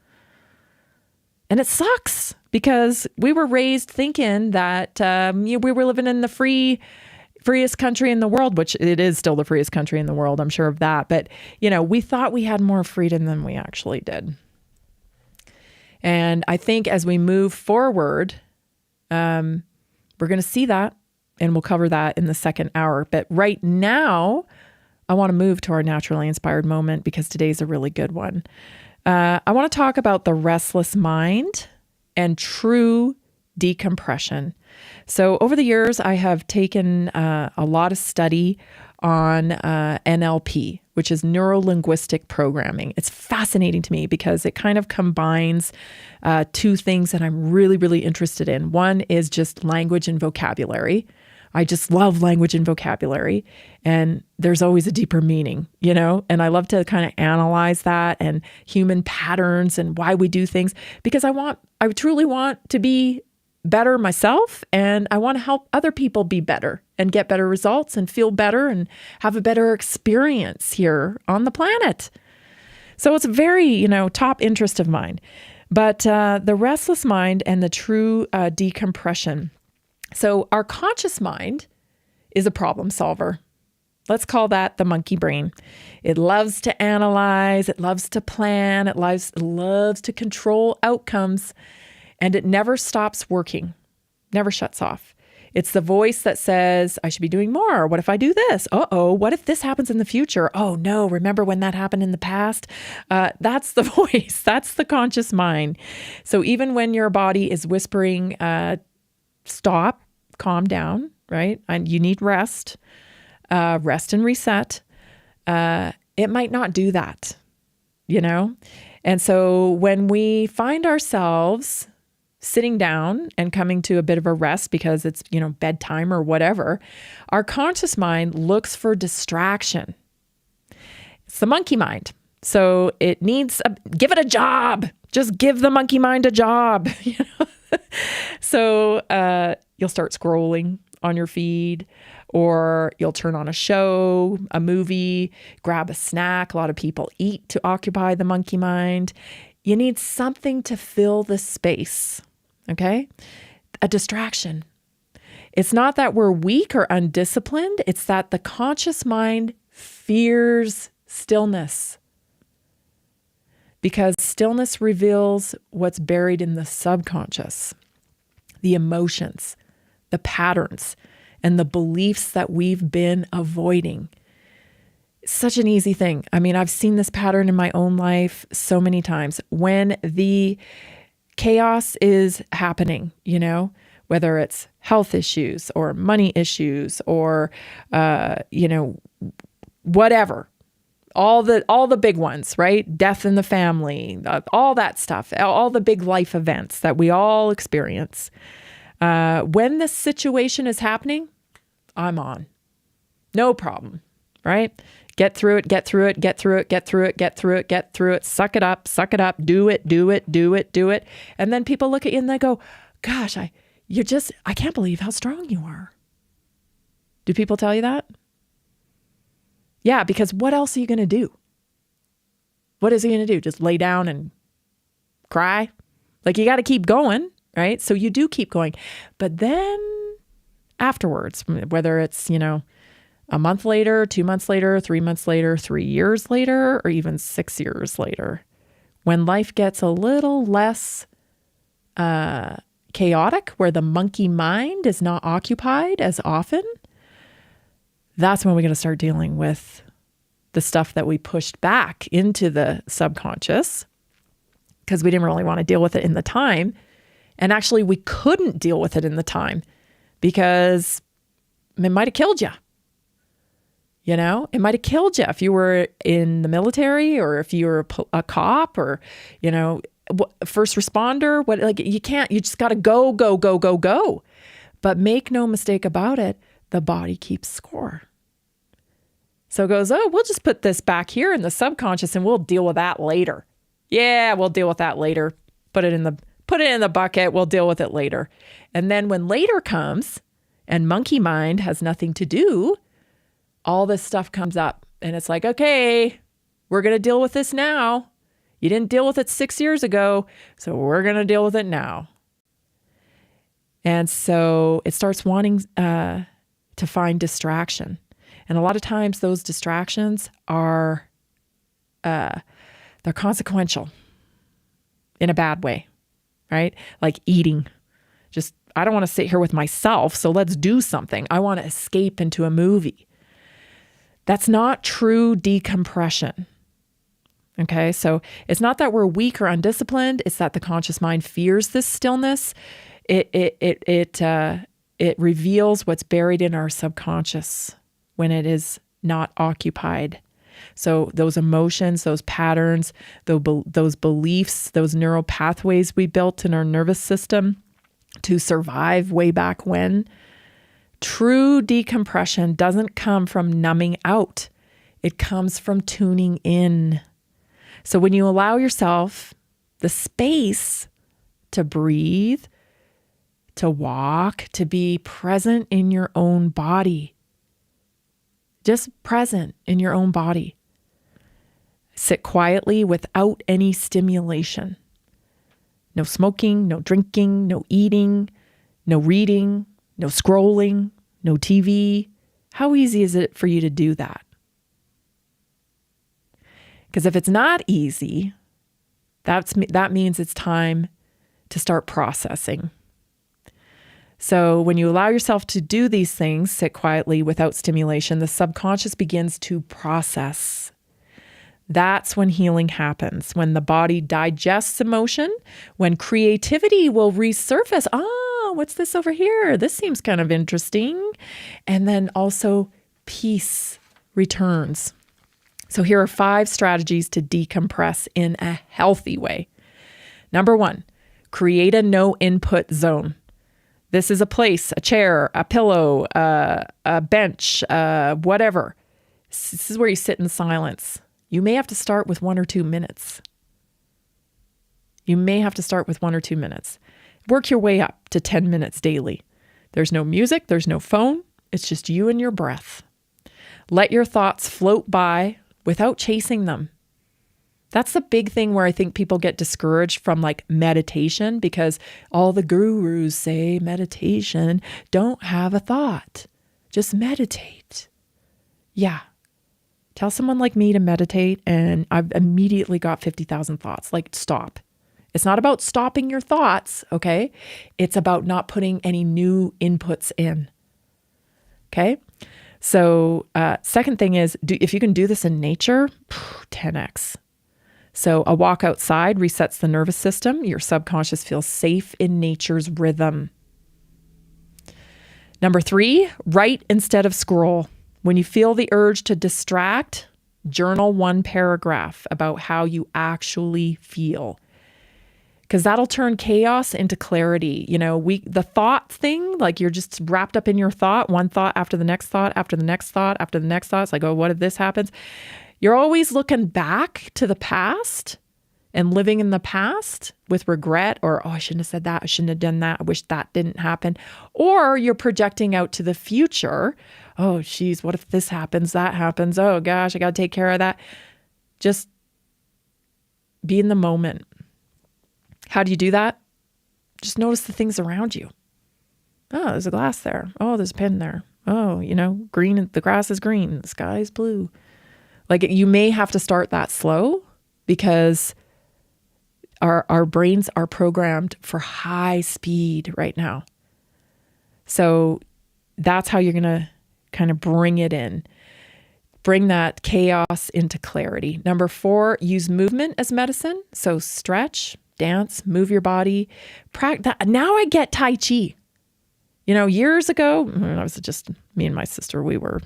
And it sucks because we were raised thinking that we were living in the freest country in the world, which it is still the freest country in the world. I'm sure of that. But, we thought we had more freedom than we actually did. And I think as we move forward, we're going to see that, and we'll cover that in the second hour. But right now, I want to move to our naturally inspired moment because today's a really good one. I want to talk about the restless mind and true decompression. So over the years, I have taken a lot of study on NLP, which is neuro-linguistic programming. It's fascinating to me because it kind of combines two things that I'm really, really interested in. One is just language and vocabulary. I just love language and vocabulary, and there's always a deeper meaning, and I love to kind of analyze that and human patterns and why we do things, because I truly want to be better myself, and I want to help other people be better and get better results and feel better and have a better experience here on the planet. So it's a very, top interest of mine. But the restless mind and the true decompression. So our conscious mind is a problem solver. Let's call that the monkey brain. It loves to analyze, it loves to plan, it loves to control outcomes, and it never stops working, never shuts off. It's the voice that says, I should be doing more. What if I do this? Uh-oh, what if this happens in the future? Oh no, remember when that happened in the past? That's the voice. That's the conscious mind. So even when your body is whispering, stop, calm down, right? And you need rest, rest and reset. It might not do that, you know? And so when we find ourselves sitting down and coming to a bit of a rest because it's, bedtime or whatever, our conscious mind looks for distraction. It's the monkey mind. So it needs, give it a job. Just give the monkey mind a job. So you'll start scrolling on your feed, or you'll turn on a show, a movie, grab a snack. A lot of people eat to occupy the monkey mind. You need something to fill the space, okay? A distraction. It's not that we're weak or undisciplined. It's that the conscious mind fears stillness, because stillness reveals what's buried in the subconscious, the emotions, the patterns, and the beliefs that we've been avoiding. It's such an easy thing. I mean, I've seen this pattern in my own life so many times. When the chaos is happening, whether it's health issues or money issues or, whatever, all the big ones, right? Death in the family, all that stuff, all the big life events that we all experience. When the situation is happening, I'm on. No problem, right? Get through it, get through it, get through it, get through it, get through it, get through it. Suck it up, do it, do it, do it, do it. And then people look at you and they go, gosh, I can't believe how strong you are. Do people tell you that? Yeah, because what else are you going to do? What is he going to do? Just lay down and cry? Like, you got to keep going, right? So you do keep going. But then afterwards, whether it's, a month later, 2 months later, 3 months later, 3 years later, or even 6 years later, when life gets a little less chaotic, where the monkey mind is not occupied as often, that's when we're going to start dealing with the stuff that we pushed back into the subconscious because we didn't really want to deal with it in the time. And actually, we couldn't deal with it in the time because it might have killed you. It might have killed you if you were in the military or if you were a cop or, first responder. You just got to go, go, go, go, go. But make no mistake about it, the body keeps score. So it goes, we'll just put this back here in the subconscious and we'll deal with that later. Yeah, we'll deal with that later. Put it in the bucket. We'll deal with it later. And then when later comes and monkey mind has nothing to do, all this stuff comes up and it's like, okay, we're going to deal with this now. You didn't deal with it 6 years ago, so we're going to deal with it now. And so it starts wanting to find distraction. And a lot of times those distractions are, they're consequential in a bad way, right? Like eating. Just, I don't want to sit here with myself, so let's do something. I want to escape into a movie. That's not true decompression. Okay, so it's not that we're weak or undisciplined. It's that the conscious mind fears this stillness. It reveals what's buried in our subconscious when it is not occupied. So those emotions, those patterns, those beliefs, those neural pathways we built in our nervous system to survive way back when. True decompression doesn't come from numbing out. It comes from tuning in. So when you allow yourself the space to breathe, to walk, to be present in your own body, just present in your own body. Sit quietly without any stimulation. No smoking, no drinking, no eating, no reading, no scrolling, no TV. How easy is it for you to do that? Because if it's not easy, that means it's time to start processing. So when you allow yourself to do these things, sit quietly without stimulation, the subconscious begins to process. That's when healing happens, when the body digests emotion, when creativity will resurface. What's this over here? This seems kind of interesting. And then also peace returns. So here are 5 strategies to decompress in a healthy way. Number 1, create a no input zone. This is a place, a chair, a pillow, a bench, whatever. This is where you sit in silence. You may have to start with 1 or 2 minutes. Work your way up to 10 minutes daily. There's no music, there's no phone. It's just you and your breath. Let your thoughts float by without chasing them. That's the big thing where I think people get discouraged from like meditation, because all the gurus say meditation, don't have a thought, just meditate. Yeah. Tell someone like me to meditate and I've immediately got 50,000 thoughts. Like, stop. It's not about stopping your thoughts, okay? It's about not putting any new inputs in, okay? So second thing is, if you can do this in nature, 10x. So a walk outside resets the nervous system. Your subconscious feels safe in nature's rhythm. Number 3, write instead of scroll. When you feel the urge to distract, journal 1 paragraph about how you actually feel. Because that'll turn chaos into clarity. You know, the thought thing, like you're just wrapped up in your thought, one thought after the next thought, after the next thought, after the next thought. It's like, oh, what if this happens? You're always looking back to the past and living in the past with regret, or, oh, I shouldn't have said that. I shouldn't have done that. I wish that didn't happen. Or you're projecting out to the future. Oh, geez, what if this happens, that happens? Oh, gosh, I got to take care of that. Just be in the moment. How do you do that? Just notice the things around you. Oh, there's a glass there. Oh, there's a pen there. Oh, green, the grass is green. The sky is blue. Like, you may have to start that slow, because our brains are programmed for high speed right now. So that's how you're going to kind of bring it in. Bring that chaos into clarity. Number 4, use movement as medicine. So stretch, dance, move your body. Now I get Tai Chi. Years ago, I was just, me and my sister, we were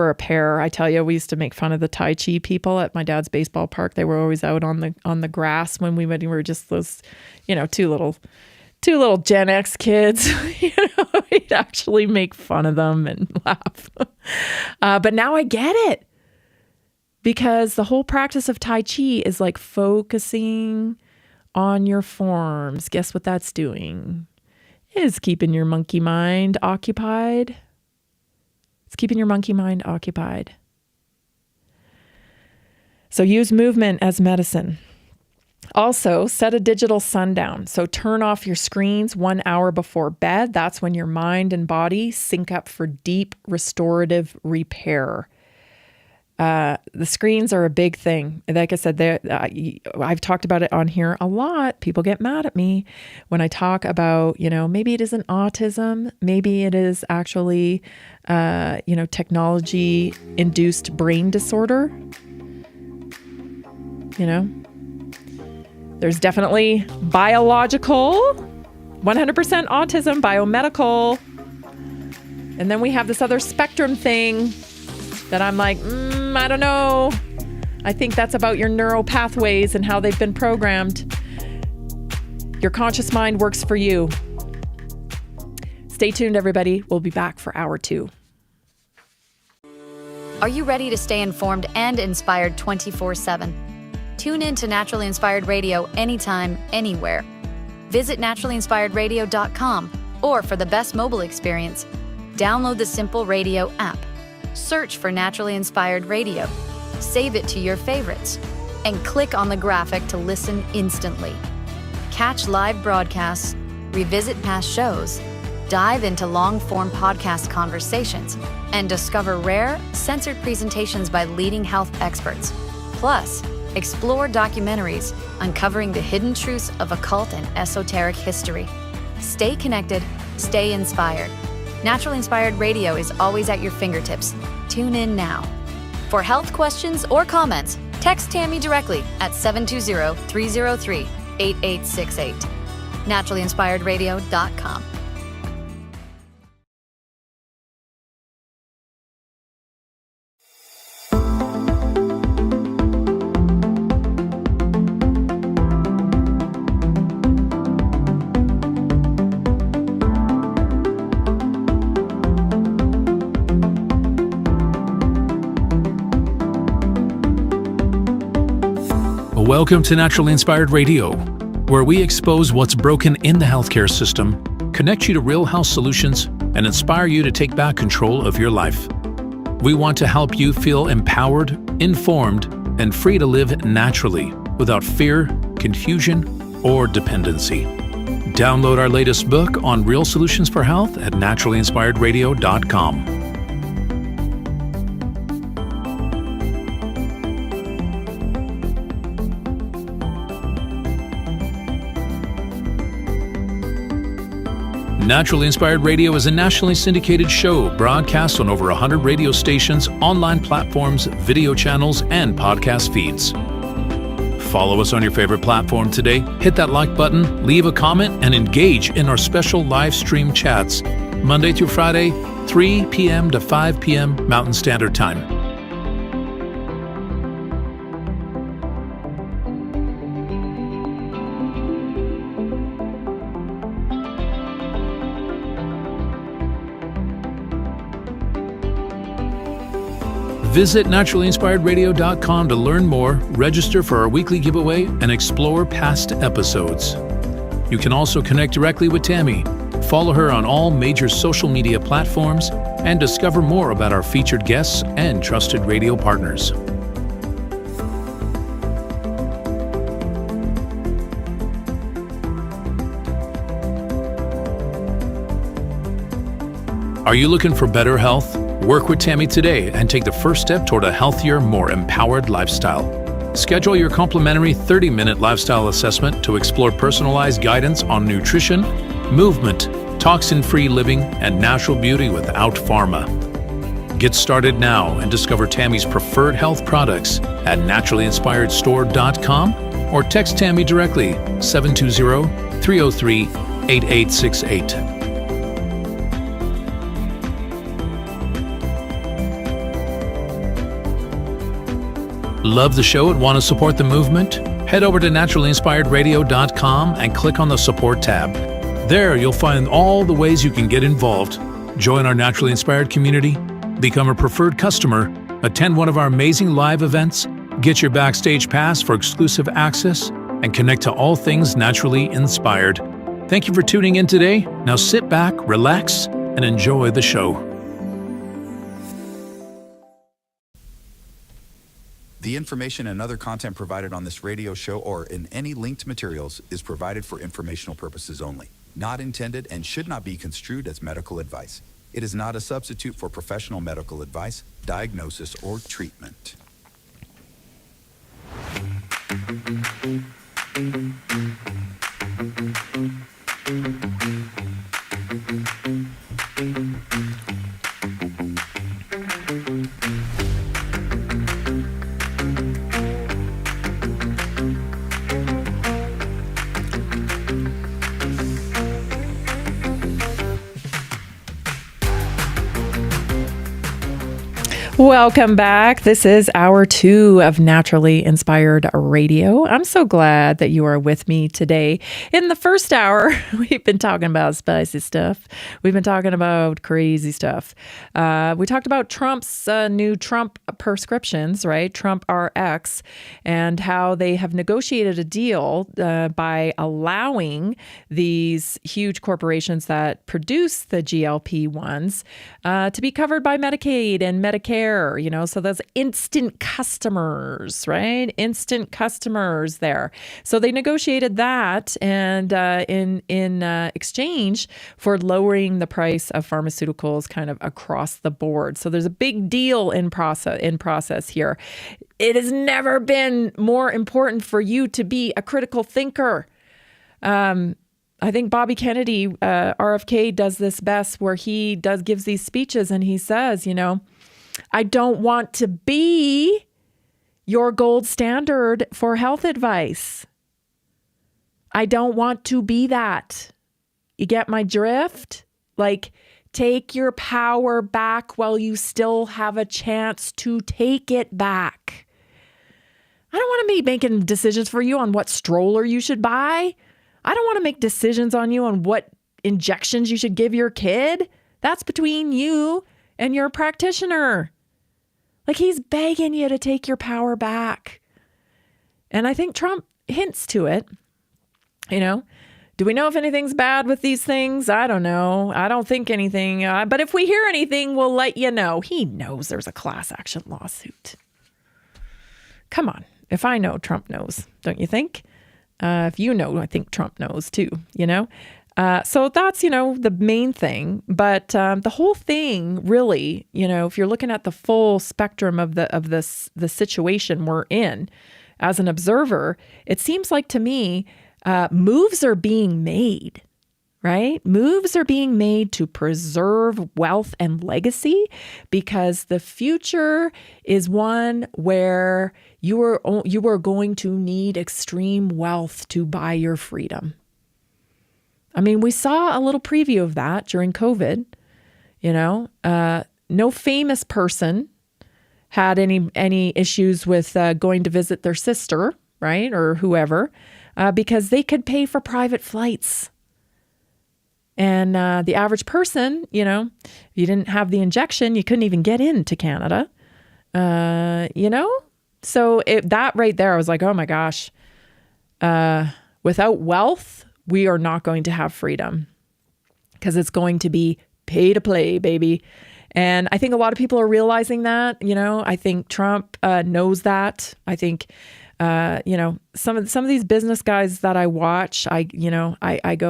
a pair. I tell you, we used to make fun of the Tai Chi people at my dad's baseball park. They were always out on the grass when we were just those, two little Gen X kids. We'd actually make fun of them and laugh. But now I get it, because the whole practice of Tai Chi is like focusing on your forms. Guess what that's doing? It's keeping your monkey mind occupied. It's keeping your monkey mind occupied. So use movement as medicine. Also, set a digital sundown. So turn off your screens 1 hour before bed. That's when your mind and body sync up for deep restorative repair. The screens are a big thing. Like I said, I've talked about it on here a lot. People get mad at me when I talk about, maybe it isn't autism. Maybe it is actually, technology-induced brain disorder. There's definitely biological, 100% autism, biomedical. And then we have this other spectrum thing that I'm like, I don't know. I think that's about your neural pathways and how they've been programmed. Your conscious mind works for you. Stay tuned, everybody. We'll be back for hour 2. Are you ready to stay informed and inspired 24/7? Tune in to Naturally Inspired Radio anytime, anywhere. Visit naturallyinspiredradio.com, or for the best mobile experience, download the Simple Radio app. Search for Naturally Inspired Radio, save it to your favorites, and click on the graphic to listen instantly. Catch live broadcasts, revisit past shows, dive into long-form podcast conversations, and discover rare, censored presentations by leading health experts. Plus, explore documentaries uncovering the hidden truths of occult and esoteric history. Stay connected, Stay inspired. Naturally Inspired Radio is always at your fingertips. Tune in now. For health questions or comments, text Tammy directly at 720-303-8868. NaturallyInspiredRadio.com. Welcome to Naturally Inspired Radio, where we expose what's broken in the healthcare system, connect you to real health solutions, and inspire you to take back control of your life. We want to help you feel empowered, informed, and free to live naturally without fear, confusion, or dependency. Download our latest book on real solutions for health at naturallyinspiredradio.com. Naturally Inspired Radio is a nationally syndicated show broadcast on over 100 radio stations, online platforms, video channels, and podcast feeds. Follow us on your favorite platform today, hit that like button, leave a comment, and engage in our special live stream chats, Monday through Friday, 3 p.m. to 5 p.m. Mountain Standard Time. Visit naturallyinspiredradio.com to learn more, register for our weekly giveaway, and explore past episodes. You can also connect directly with Tammy, follow her on all major social media platforms, and discover more about our featured guests and trusted radio partners. Are you looking for better health? Work with Tammy today and take the first step toward a healthier, more empowered lifestyle. Schedule your complimentary 30-minute lifestyle assessment to explore personalized guidance on nutrition, movement, toxin-free living, and natural beauty without pharma. Get started now and discover Tammy's preferred health products at naturallyinspiredstore.com or text Tammy directly 720-303-8868. Love the show and want to support the movement? Head over to naturallyinspiredradio.com and click on the support tab. There you'll find all the ways you can get involved. Join our Naturally Inspired community, become a preferred customer, attend one of our amazing live events, get your backstage pass for exclusive access, and connect to all things naturally inspired. Thank you for tuning in today. Now sit back, relax, and enjoy the show. The information and other content provided on this radio show or in any linked materials is provided for informational purposes only, not intended and should not be construed as medical advice. It is not a substitute for professional medical advice, diagnosis, or treatment. Welcome back. This is hour 2 of Naturally Inspired Radio. I'm so glad that you are with me today. In the first hour, we've been talking about spicy stuff. We've been talking about crazy stuff. We talked about Trump's new Trump prescriptions, right? Trump RX, and how they have negotiated a deal by allowing these huge corporations that produce the GLP-1s to be covered by Medicaid and Medicare. So those instant customers, right? Instant customers there. So they negotiated that, and in exchange for lowering the price of pharmaceuticals kind of across the board. So there's a big deal in process here. It has never been more important for you to be a critical thinker. I think Bobby Kennedy, RFK, does this best, where he gives these speeches and he says, I don't want to be your gold standard for health advice. I don't want to be that. You get my drift? Like, take your power back while you still have a chance to take it back. I don't want to be making decisions for you on what stroller you should buy. I don't want to make decisions on you on what injections you should give your kid. That's between you and your practitioner. Like, he's begging you to take your power back. And I think Trump hints to it. Do we know if anything's bad with these things? I don't know. I don't think anything. But if we hear anything, we'll let you know. He knows there's a class action lawsuit. Come on. If I know, Trump knows, don't you think? If you know, I think Trump knows too, So that's, the main thing. But the whole thing really, if you're looking at the full spectrum of the situation we're in as an observer, it seems like to me, moves are being made, right? Moves are being made to preserve wealth and legacy, because the future is one where you are going to need extreme wealth to buy your freedom. I mean, we saw a little preview of that during COVID. No famous person had any issues with going to visit their sister, right, or whoever, because they could pay for private flights. And the average person, if you didn't have the injection, you couldn't even get into Canada, So that right there, I was like, oh my gosh, without wealth, we are not going to have freedom, because it's going to be pay to play, baby. And I think a lot of people are realizing that. I think Trump knows that. I think some of these business guys that I watch, I go,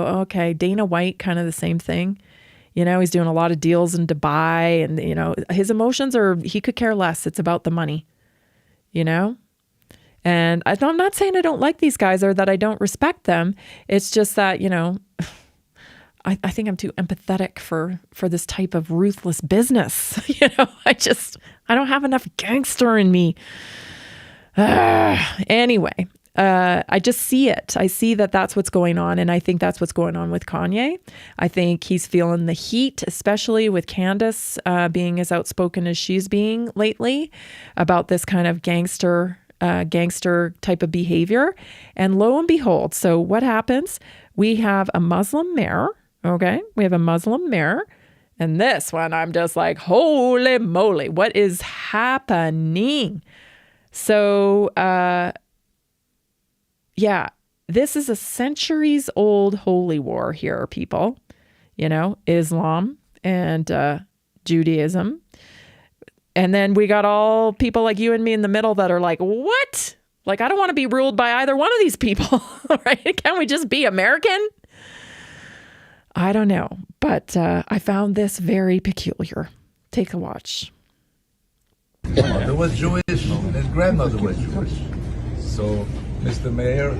oh, okay, Dana White, kind of the same thing. He's doing a lot of deals in Dubai, and, his emotions he could care less. It's about the money, And I'm not saying I don't like these guys or that I don't respect them. It's just that, I think I'm too empathetic for this type of ruthless business. I don't have enough gangster in me. Anyway, I just see it. I see that that's what's going on. And I think that's what's going on with Kanye. I think he's feeling the heat, especially with Candace being as outspoken as she's being lately about this kind of gangster type of behavior. And lo and behold, so what happens? We have a Muslim mayor. Okay. We have a Muslim mayor. And this one, I'm just like, holy moly, what is happening? So, this is a centuries old holy war here, people. Islam and Judaism. And then we got all people like you and me in the middle that are like, what? Like, I don't want to be ruled by either one of these people, right? Can't we just be American? I don't know, but I found this very peculiar. Take a watch. His mother was Jewish and his grandmother was Jewish. So, Mr. Mayor,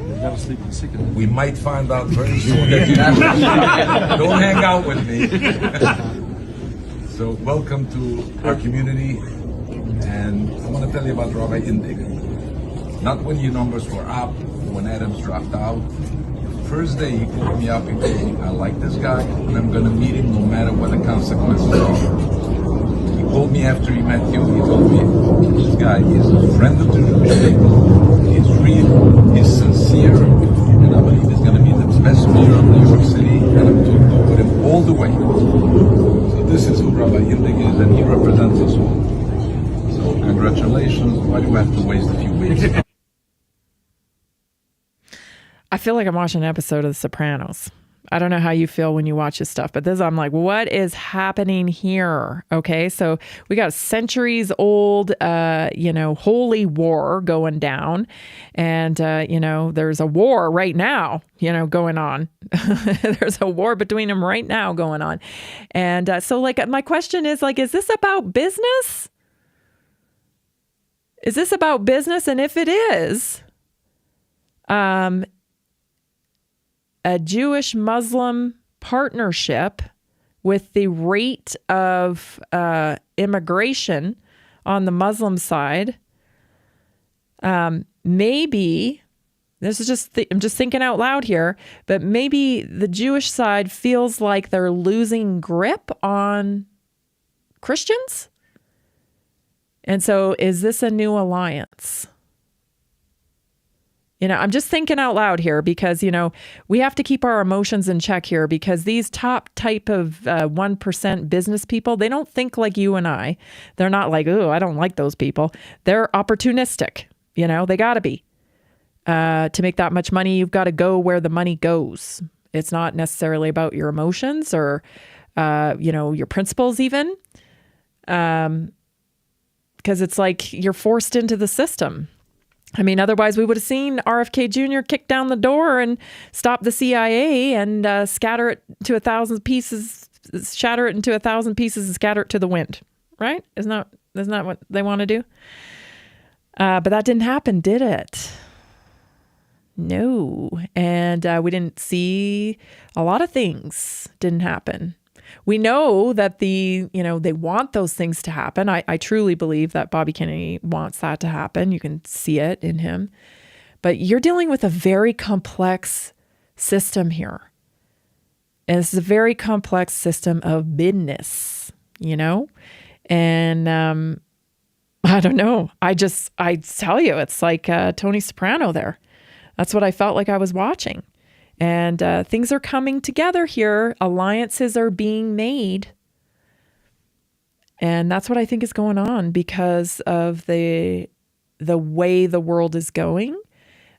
we might find out very soon that you're Jewish. Don't hang out with me. So, welcome to our community. And I want to tell you about Rabbi Indig. Not when your numbers were up, when Adams dropped out. First day he called me up and told me, I like this guy and I'm going to meet him no matter what the consequences are. He called me after he met you. He told me, this guy is a friend of the Jewish people. He's real, he's sincere, and I believe he's going to be the best mayor of New York City, and I'm going to go with him all the way. So this is who Rabbi Indig is, and he represents us all. So congratulations. Why do we have to waste a few weeks? I feel like I'm watching an episode of The Sopranos. I don't know how you feel when you watch this stuff, but I'm like, what is happening here? Okay, so we got a centuries old, holy war going down. And, there's a war right now, going on. There's a war between them right now going on. And so my question is is this about business? Is this about business? And if it is, a Jewish-Muslim partnership with the rate of immigration on the Muslim side, maybe, this is just, I'm just thinking out loud here, but maybe the Jewish side feels like they're losing grip on Christians. And so is this a new alliance? I'm just thinking out loud here because, we have to keep our emotions in check here because these top type of 1% business people, they don't think like you and I. They're not like, oh, I don't like those people. They're opportunistic. They got to be. To make that much money, you've got to go where the money goes. It's not necessarily about your emotions or, your principles even. Because it's like you're forced into the system. I mean, otherwise we would have seen RFK Jr. kick down the door and stop the CIA and scatter it to 1,000 pieces, shatter it into 1,000 pieces and scatter it to the wind, right? Isn't that what they want to do? But that didn't happen, did it? No. And we didn't see a lot of things didn't happen. We know that they want those things to happen. I truly believe that Bobby Kennedy wants that to happen. You can see it in him. But you're dealing with a very complex system here. And it's a very complex system of business, And I don't know. I tell you, it's like Tony Soprano there. That's what I felt like I was watching. And things are coming together here. Alliances are being made. And that's what I think is going on because of the way the world is going.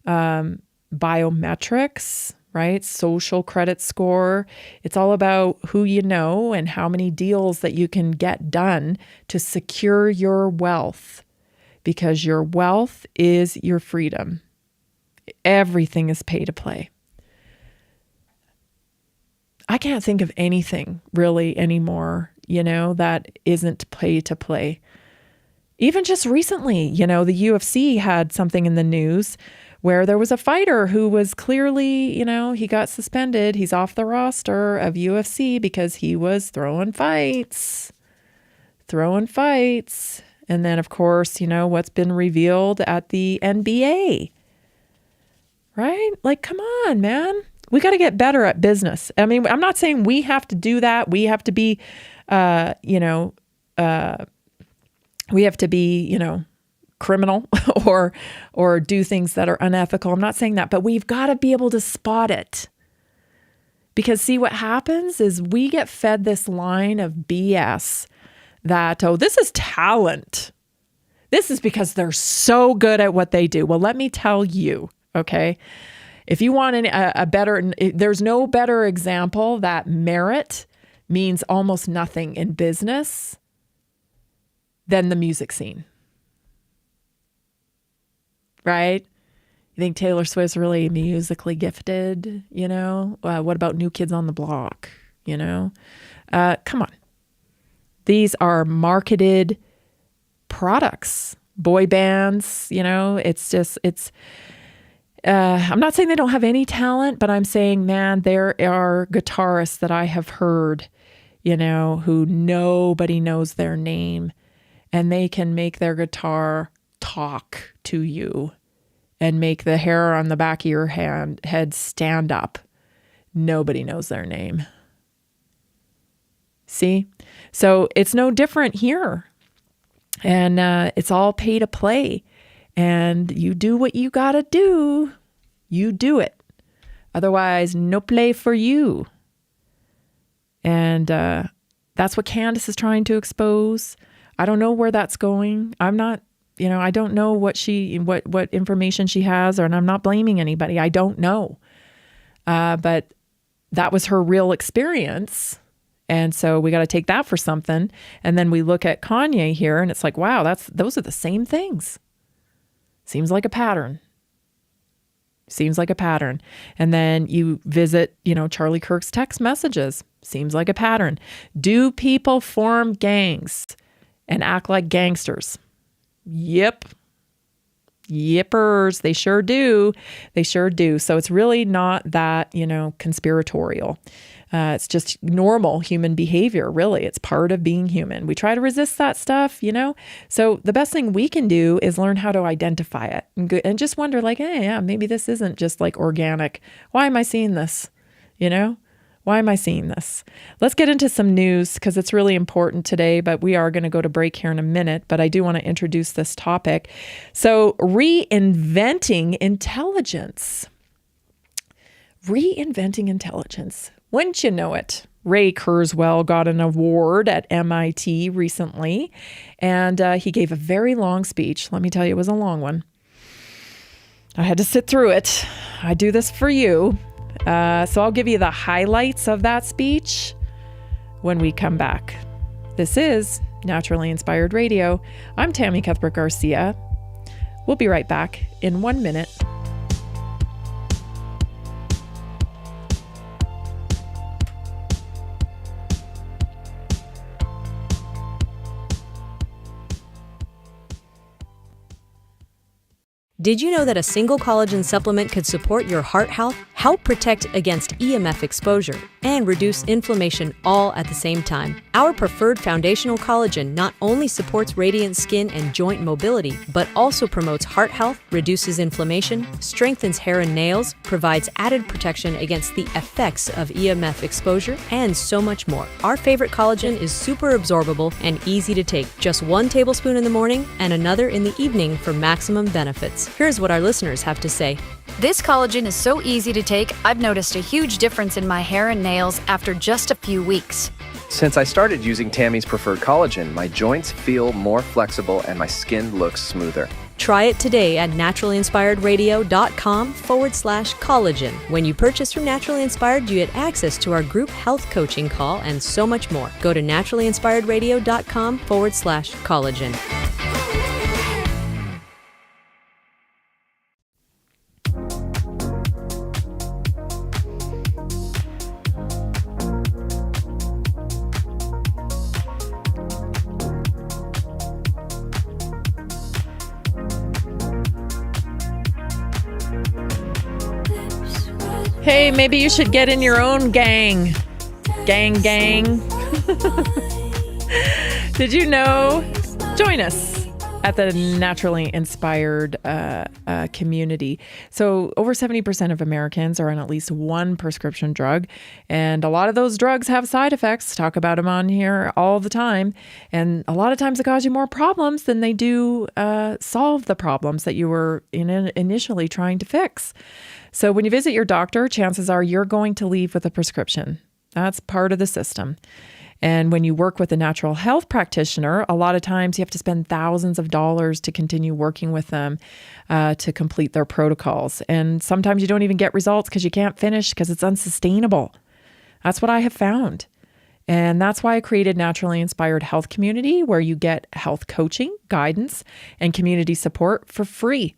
Biometrics, right? Social credit score. It's all about who you know and how many deals that you can get done to secure your wealth. Because your wealth is your freedom. Everything is pay to play. I can't think of anything really anymore, that isn't pay to play. Even just recently, the UFC had something in the news where there was a fighter who was clearly, he got suspended. He's off the roster of UFC because he was throwing fights. And then, of course, what's been revealed at the NBA. Right? Like, come on, man. We got to get better at business. I mean, I'm not saying we have to do that. We have to be, criminal or do things that are unethical. I'm not saying that, but we've got to be able to spot it. Because see, what happens is we get fed this line of BS that, oh, this is talent. This is because they're so good at what they do. Well, let me tell you, okay? If you want a better, there's no better example that merit means almost nothing in business than the music scene. Right? You think Taylor Swift's really musically gifted? What about New Kids on the Block? Come on. These are marketed products, boy bands, I'm not saying they don't have any talent, but I'm saying, man, there are guitarists that I have heard, who nobody knows their name, and they can make their guitar talk to you and make the hair on the back of your head stand up. Nobody knows their name. See? So it's no different here. And it's all pay to play. And you do what you got to do. You do it. Otherwise, no play for you. And that's what Candace is trying to expose. I don't know where that's going. I'm not, I don't know what information she has, and I'm not blaming anybody. I don't know. But that was her real experience. And so we got to take that for something. And then we look at Kanye here and it's like, wow, those are the same things. Seems like a pattern. And then you visit, Charlie Kirk's text messages. Seems like a pattern. Do people form gangs and act like gangsters? Yep. Yippers. They sure do. They sure do. So it's really not that, conspiratorial. It's just normal human behavior, really. It's part of being human. We try to resist that stuff, So the best thing we can do is learn how to identify it and just wonder like, hey, yeah, maybe this isn't just like organic. Why am I seeing this? Why am I seeing this? Let's get into some news because it's really important today, but we are going to go to break here in a minute, but I do want to introduce this topic. So reinventing intelligence. Reinventing intelligence. Wouldn't you know it? Ray Kurzweil got an award at MIT recently, and he gave a very long speech. Let me tell you, it was a long one. I had to sit through it. I do this for you. So I'll give you the highlights of that speech when we come back. This is Naturally Inspired Radio. I'm Tammy Cuthbert Garcia. We'll be right back in 1 minute. Did you know that a single collagen supplement could support your heart health, help protect against EMF exposure, and reduce inflammation all at the same time? Our preferred foundational collagen not only supports radiant skin and joint mobility, but also promotes heart health, reduces inflammation, strengthens hair and nails, provides added protection against the effects of EMF exposure, and so much more. Our favorite collagen is super absorbable and easy to take. Just 1 tablespoon in the morning and another in the evening for maximum benefits. Here's what our listeners have to say. This collagen is so easy to take, I've noticed a huge difference in my hair and nails after just a few weeks. Since I started using Tammy's preferred collagen, my joints feel more flexible and my skin looks smoother. Try it today at naturalinspiredradio.com/collagen. When you purchase from Naturally Inspired, you get access to our group health coaching call and so much more. Go to naturalinspiredradio.com/collagen. Hey, maybe you should get in your own gang. Gang. Did you know? Join us at the Naturally Inspired community. So over 70% of Americans are on at least one prescription drug. And a lot of those drugs have side effects. Talk about them on here all the time. And a lot of times they cause you more problems than they do solve the problems that you were initially trying to fix. So when you visit your doctor, chances are you're going to leave with a prescription. That's part of the system. And when you work with a natural health practitioner, a lot of times you have to spend thousands of dollars to continue working with them to complete their protocols. And sometimes you don't even get results because you can't finish because it's unsustainable. That's what I have found. And that's why I created Naturally Inspired Health Community, where you get health coaching, guidance, and community support for free.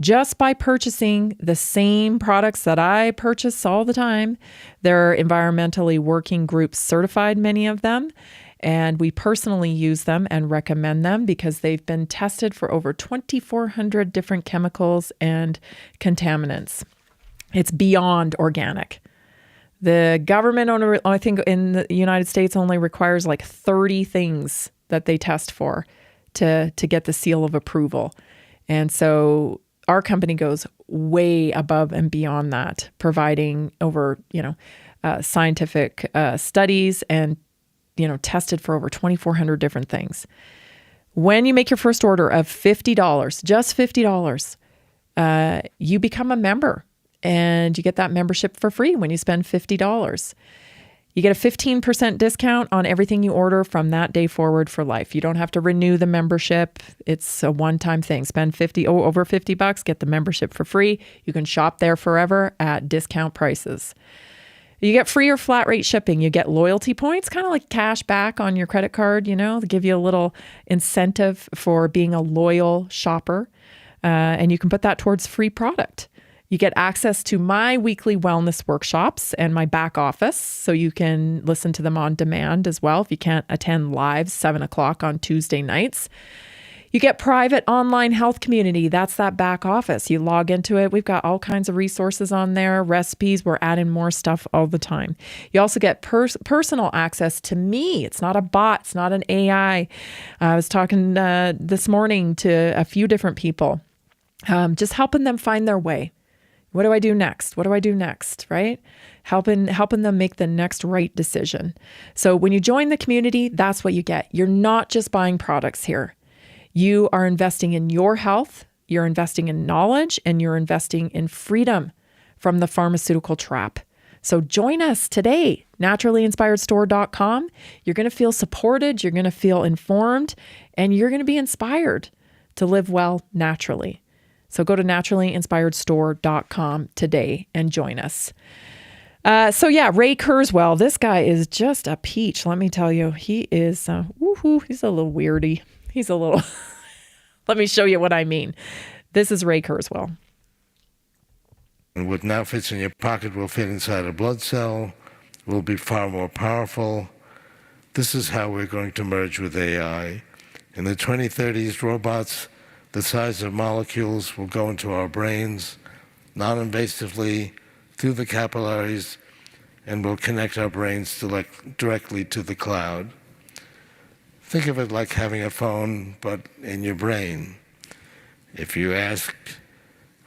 Just by purchasing the same products that I purchase all the time. They're environmentally working groups certified, many of them, and we personally use them and recommend them because they've been tested for over 2,400 different chemicals and contaminants. It's beyond organic. The government, I think in the United States, only requires like 30 things that they test for to get the seal of approval. And so our company goes way above and beyond that, providing over, scientific studies and, tested for over 2,400 different things. When you make your first order of $50, just $50, you become a member and you get that membership for free when you spend $50. You get a 15% discount on everything you order from that day forward for life. You don't have to renew the membership. It's a one-time thing. Spend over $50, get the membership for free. You can shop there forever at discount prices. You get free or flat rate shipping. You get loyalty points, kind of like cash back on your credit card, they give you a little incentive for being a loyal shopper. And you can put that towards free product. You get access to my weekly wellness workshops and my back office, so you can listen to them on demand as well if you can't attend live 7 o'clock on Tuesday nights. You get private online health community. That's that back office. You log into it. We've got all kinds of resources on there, recipes. We're adding more stuff all the time. You also get personal access to me. It's not a bot. It's not an AI. I was talking this morning to a few different people, just helping them find their way. What do I do next? What do I do next? Right? Helping them make the next right decision. So when you join the community, that's what you get. You're not just buying products here. You are investing in your health, you're investing in knowledge, and you're investing in freedom from the pharmaceutical trap. So join us today, naturallyinspiredstore.com. You're going to feel supported, you're going to feel informed, and you're going to be inspired to live well naturally. So go to naturallyinspiredstore.com today and join us. Ray Kurzweil, this guy is just a peach. Let me tell you, he is, he's a little weirdy. He's a little, let me show you what I mean. This is Ray Kurzweil. And what now fits in your pocket will fit inside a blood cell, will be far more powerful. This is how we're going to merge with AI. In the 2030s, robots the size of molecules will go into our brains, non-invasively, through the capillaries, and will connect our brains directly to the cloud. Think of it like having a phone, but in your brain. If you ask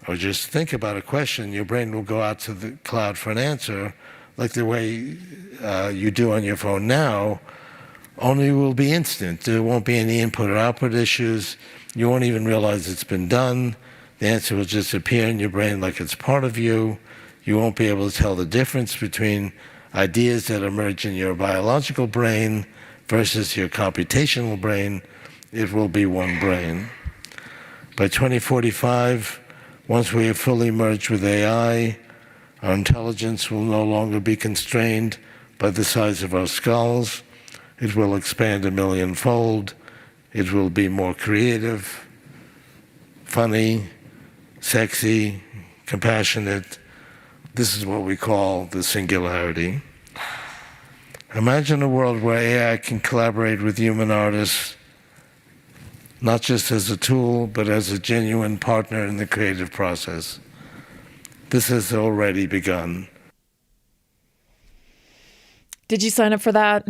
or just think about a question, your brain will go out to the cloud for an answer, like the way you do on your phone now, only it will be instant. There won't be any input or output issues. You won't even realize it's been done. The answer will just appear in your brain like it's part of you. You won't be able to tell the difference between ideas that emerge in your biological brain versus your computational brain. It will be one brain. By 2045, once we have fully merged with AI, our intelligence will no longer be constrained by the size of our skulls. It will expand 1 million-fold. It will be more creative, funny, sexy, compassionate. This is what we call the singularity. Imagine a world where AI can collaborate with human artists, not just as a tool, but as a genuine partner in the creative process. This has already begun. Did you sign up for that?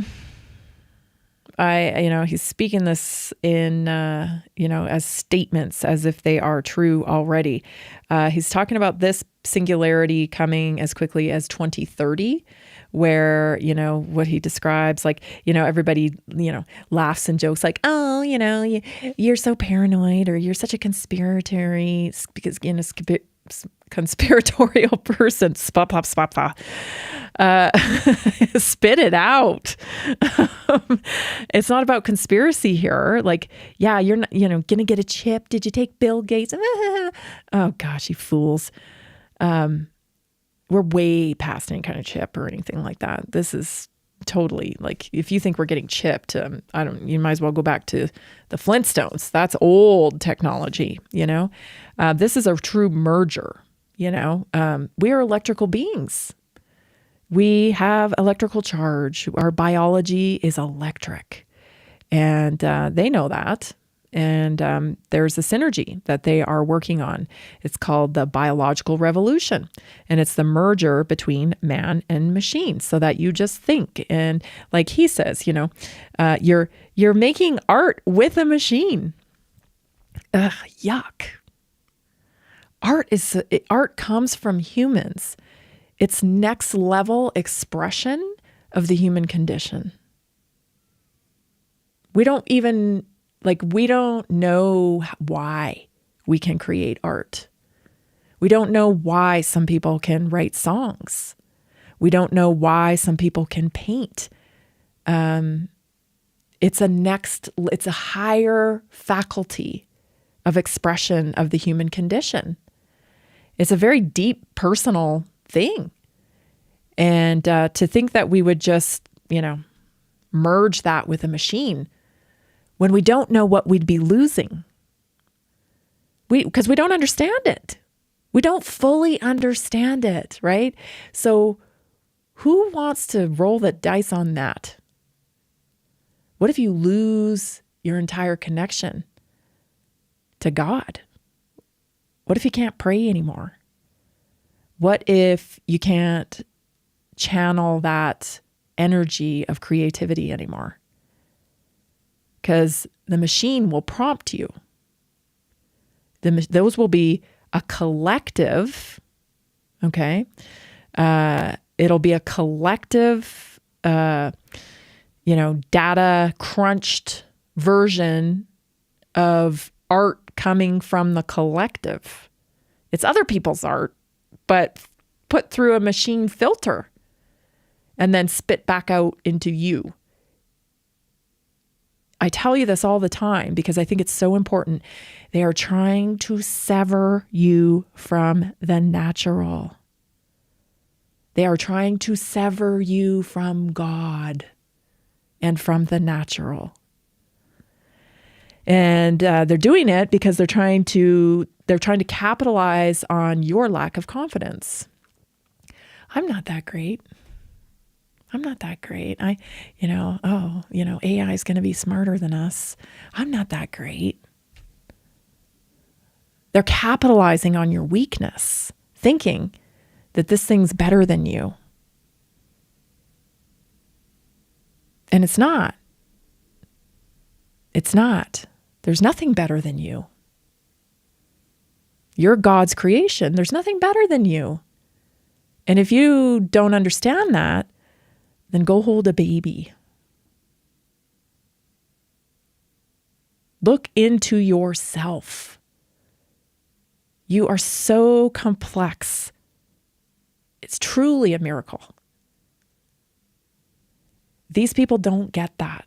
He's speaking this in, as statements as if they are true already. He's talking about this singularity coming as quickly as 2030, where, what he describes, like, everybody, laughs and jokes like, oh, you're so paranoid, or you're such a conspiratorial person. Spit it out. It's not about conspiracy here. Like, yeah, you're not, gonna get a chip. Did you take Bill Gates? Oh gosh, you fools. We're way past any kind of chip or anything like that. This is totally like, if you think we're getting chipped, you might as well go back to the Flintstones. That's old technology, This is a true merger, we are electrical beings. We have electrical charge. Our biology is electric. And they know that. And there's a synergy that they are working on. It's called the biological revolution. And it's the merger between man and machine, so that you just think. And like he says, you're making art with a machine. Ugh, yuck. Art comes from humans. It's next level expression of the human condition. We don't know why we can create art. We don't know why some people can write songs. We don't know why some people can paint. It's a higher faculty of expression of the human condition. It's a very deep personal thing. And to think that we would just, merge that with a machine when we don't know what we'd be losing. Because we don't understand it. We don't fully understand it, right? So who wants to roll the dice on that? What if you lose your entire connection to God? What if you can't pray anymore? What if you can't channel that energy of creativity anymore? Because the machine will prompt you. Those will be a collective, okay? It'll be a collective, data crunched version of art coming from the collective. It's other people's art, but put through a machine filter and then spit back out into you. I tell you this all the time because I think it's so important. They are trying to sever you from the natural. They are trying to sever you from God and from the natural. And they're doing it because they're trying to capitalize on your lack of confidence. I'm not that great. I'm not that great. AI is going to be smarter than us. I'm not that great. They're capitalizing on your weakness, thinking that this thing's better than you. And it's not. It's not. There's nothing better than you. You're God's creation. There's nothing better than you. And if you don't understand that, then go hold a baby. Look into yourself. You are so complex. It's truly a miracle. These people don't get that.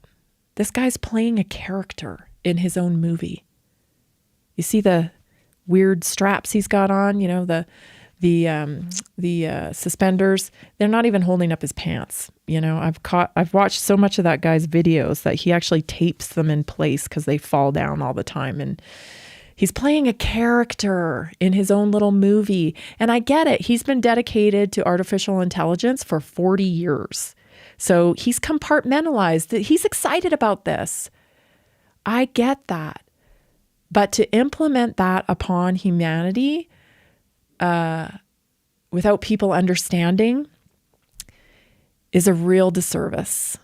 This guy's playing a character in his own movie. You see the weird straps he's got on, the suspenders. They're not even holding up his pants. I've watched so much of that guy's videos that he actually tapes them in place because they fall down all the time. And he's playing a character in his own little movie. And I get it. He's been dedicated to artificial intelligence for 40 years. So he's compartmentalized. He's excited about this. I get that. But to implement that upon humanity without people understanding is a real disservice.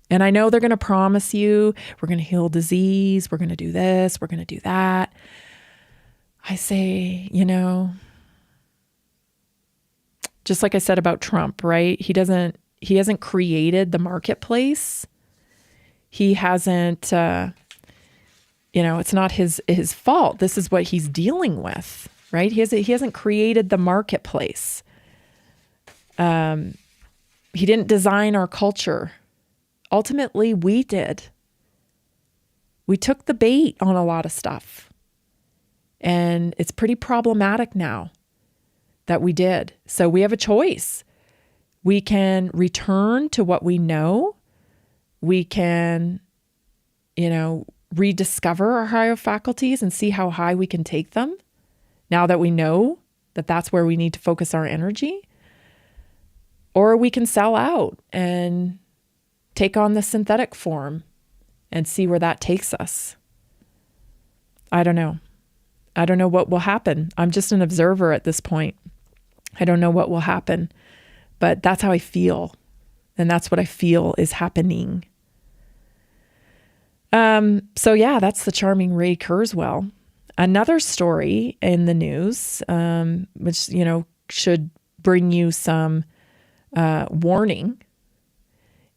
And I know they're going to promise you, we're going to heal disease, we're going to do this, we're going to do that. I say, just like I said about Trump, right? He hasn't created the marketplace. He hasn't, it's not his fault. This is what he's dealing with, right? He hasn't created the marketplace. He didn't design our culture. Ultimately, we did. We took the bait on a lot of stuff. And it's pretty problematic now that we did. So we have a choice. We can return to what we know. We can, rediscover our higher faculties and see how high we can take them now that we know that that's where we need to focus our energy. Or we can sell out and take on the synthetic form and see where that takes us. I don't know. I don't know what will happen. I'm just an observer at this point. I don't know what will happen, but that's how I feel. And that's what I feel is happening. So yeah, that's the charming Ray Kurzweil. Another story in the news, which, should bring you some warning,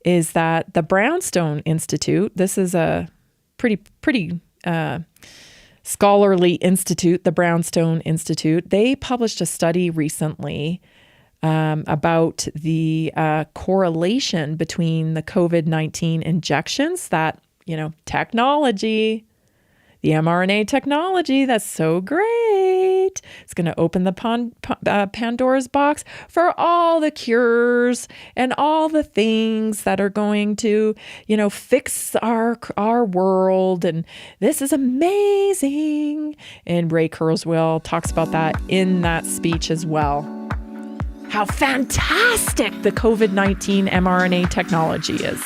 is that the Brownstone Institute, this is a pretty scholarly institute, the Brownstone Institute, they published a study recently about the correlation between the COVID-19 injections that, technology, the mRNA technology, that's so great. It's going to open the Pandora's box for all the cures and all the things that are going to, fix our world. And this is amazing. And Ray Kurzweil talks about that in that speech as well. How fantastic the COVID-19 mRNA technology is.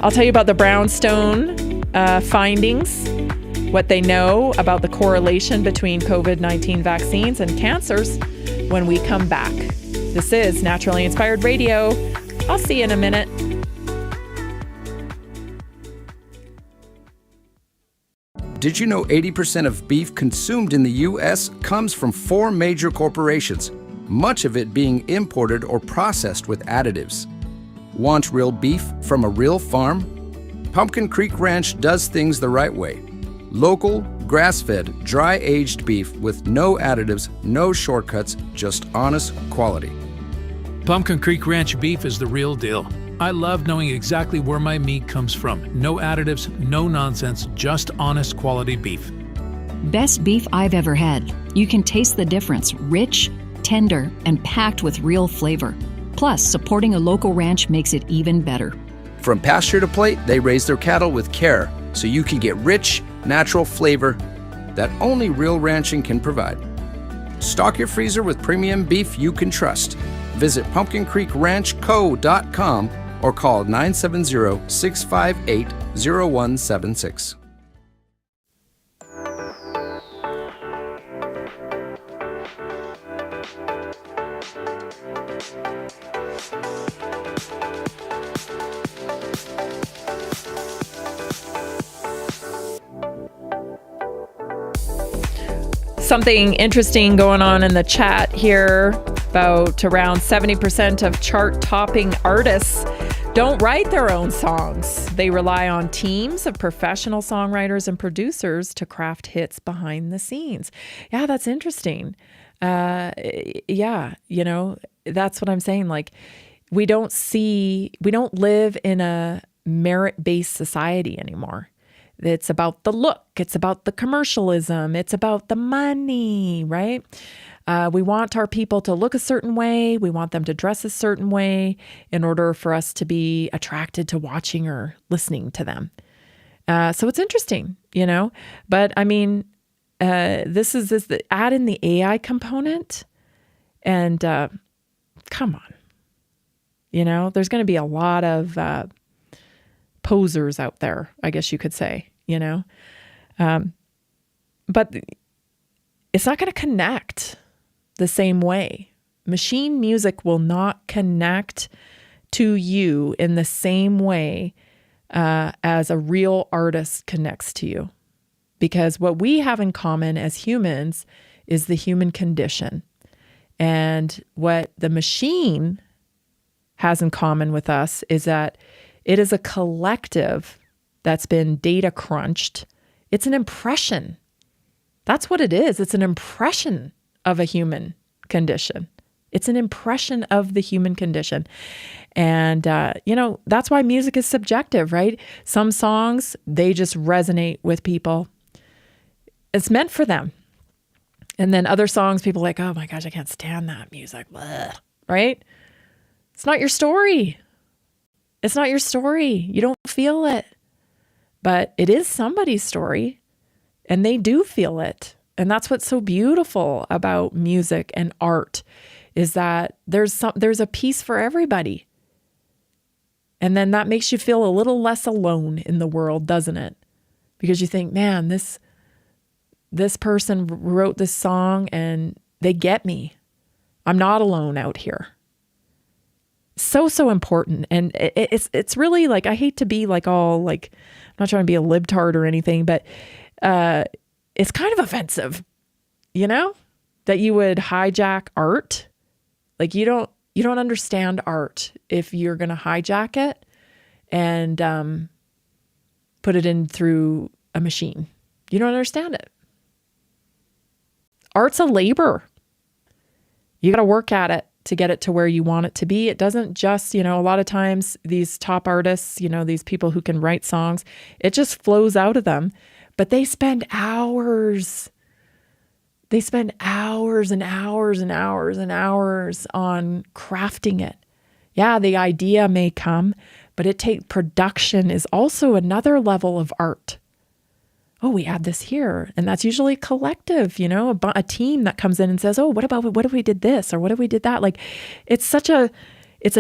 I'll tell you about the Brownstone findings, what they know about the correlation between COVID-19 vaccines and cancers when we come back. This is Naturally Inspired Radio. I'll see you in a minute. Did you know 80% of beef consumed in the U.S. comes from 4 major corporations, much of it being imported or processed with additives? Want real beef from a real farm? Pumpkin Creek Ranch does things the right way. Local, grass-fed, dry-aged beef with no additives, no shortcuts, just honest quality. Pumpkin Creek Ranch beef is the real deal. I love knowing exactly where my meat comes from. No additives, no nonsense, just honest quality beef. Best beef I've ever had. You can taste the difference. Rich, tender, and packed with real flavor. Plus, supporting a local ranch makes it even better. From pasture to plate, they raise their cattle with care, so you can get rich, natural flavor that only real ranching can provide. Stock your freezer with premium beef you can trust. Visit pumpkincreekranchco.com or call 970-658-0176. Something interesting going on in the chat here. About around 70% of chart-topping artists don't write their own songs. They rely on teams of professional songwriters and producers to craft hits behind the scenes. Yeah, that's interesting. Yeah, you know, that's what I'm saying. Like, we don't live in a merit-based society anymore. It's about the look. It's about the commercialism. It's about the money, right? We want our people to look a certain way. We want them to dress a certain way in order for us to be attracted to watching or listening to them. So it's interesting, you know, but I mean, this add in the AI component and come on, you know, there's going to be a lot of posers out there, I guess you could say, you know, but it's not going to connect the same way. Machine music will not connect to you in the same way as a real artist connects to you. Because what we have in common as humans is the human condition. And what the machine has in common with us is that it is a collective that's been data crunched. It's an impression. That's what it is. It's an impression of a human condition. It's an impression of the human condition. And, you know, that's why music is subjective, right? Some songs, they just resonate with people. It's meant for them. And then other songs, people are like, oh my gosh, I can't stand that music. Blah. Right? It's not your story. It's not your story. You don't feel it. But it is somebody's story. And they do feel it. And that's what's so beautiful about music and art is that there's a piece for everybody. And then that makes you feel a little less alone in the world, doesn't it? Because you think, man, this person wrote this song and they get me. I'm not alone out here. So important. And it's really like, I hate to be like all like, I'm not trying to be a libtard or anything, but it's kind of offensive, you know, that you would hijack art. Like you don't understand art if you're going to hijack it and put it in through a machine. You don't understand it. Art's a labor. You got to work at it to get it to where you want it to be. It doesn't just, you know, a lot of times these top artists, you know, these people who can write songs, it just flows out of them. But they spend hours. They spend hours and hours and hours and hours on crafting it. Yeah, the idea may come, but production is also another level of art. Oh, we add this here. And that's usually collective, you know, a team that comes in and says, oh, what if we did this? Or what if we did that? Like, it's a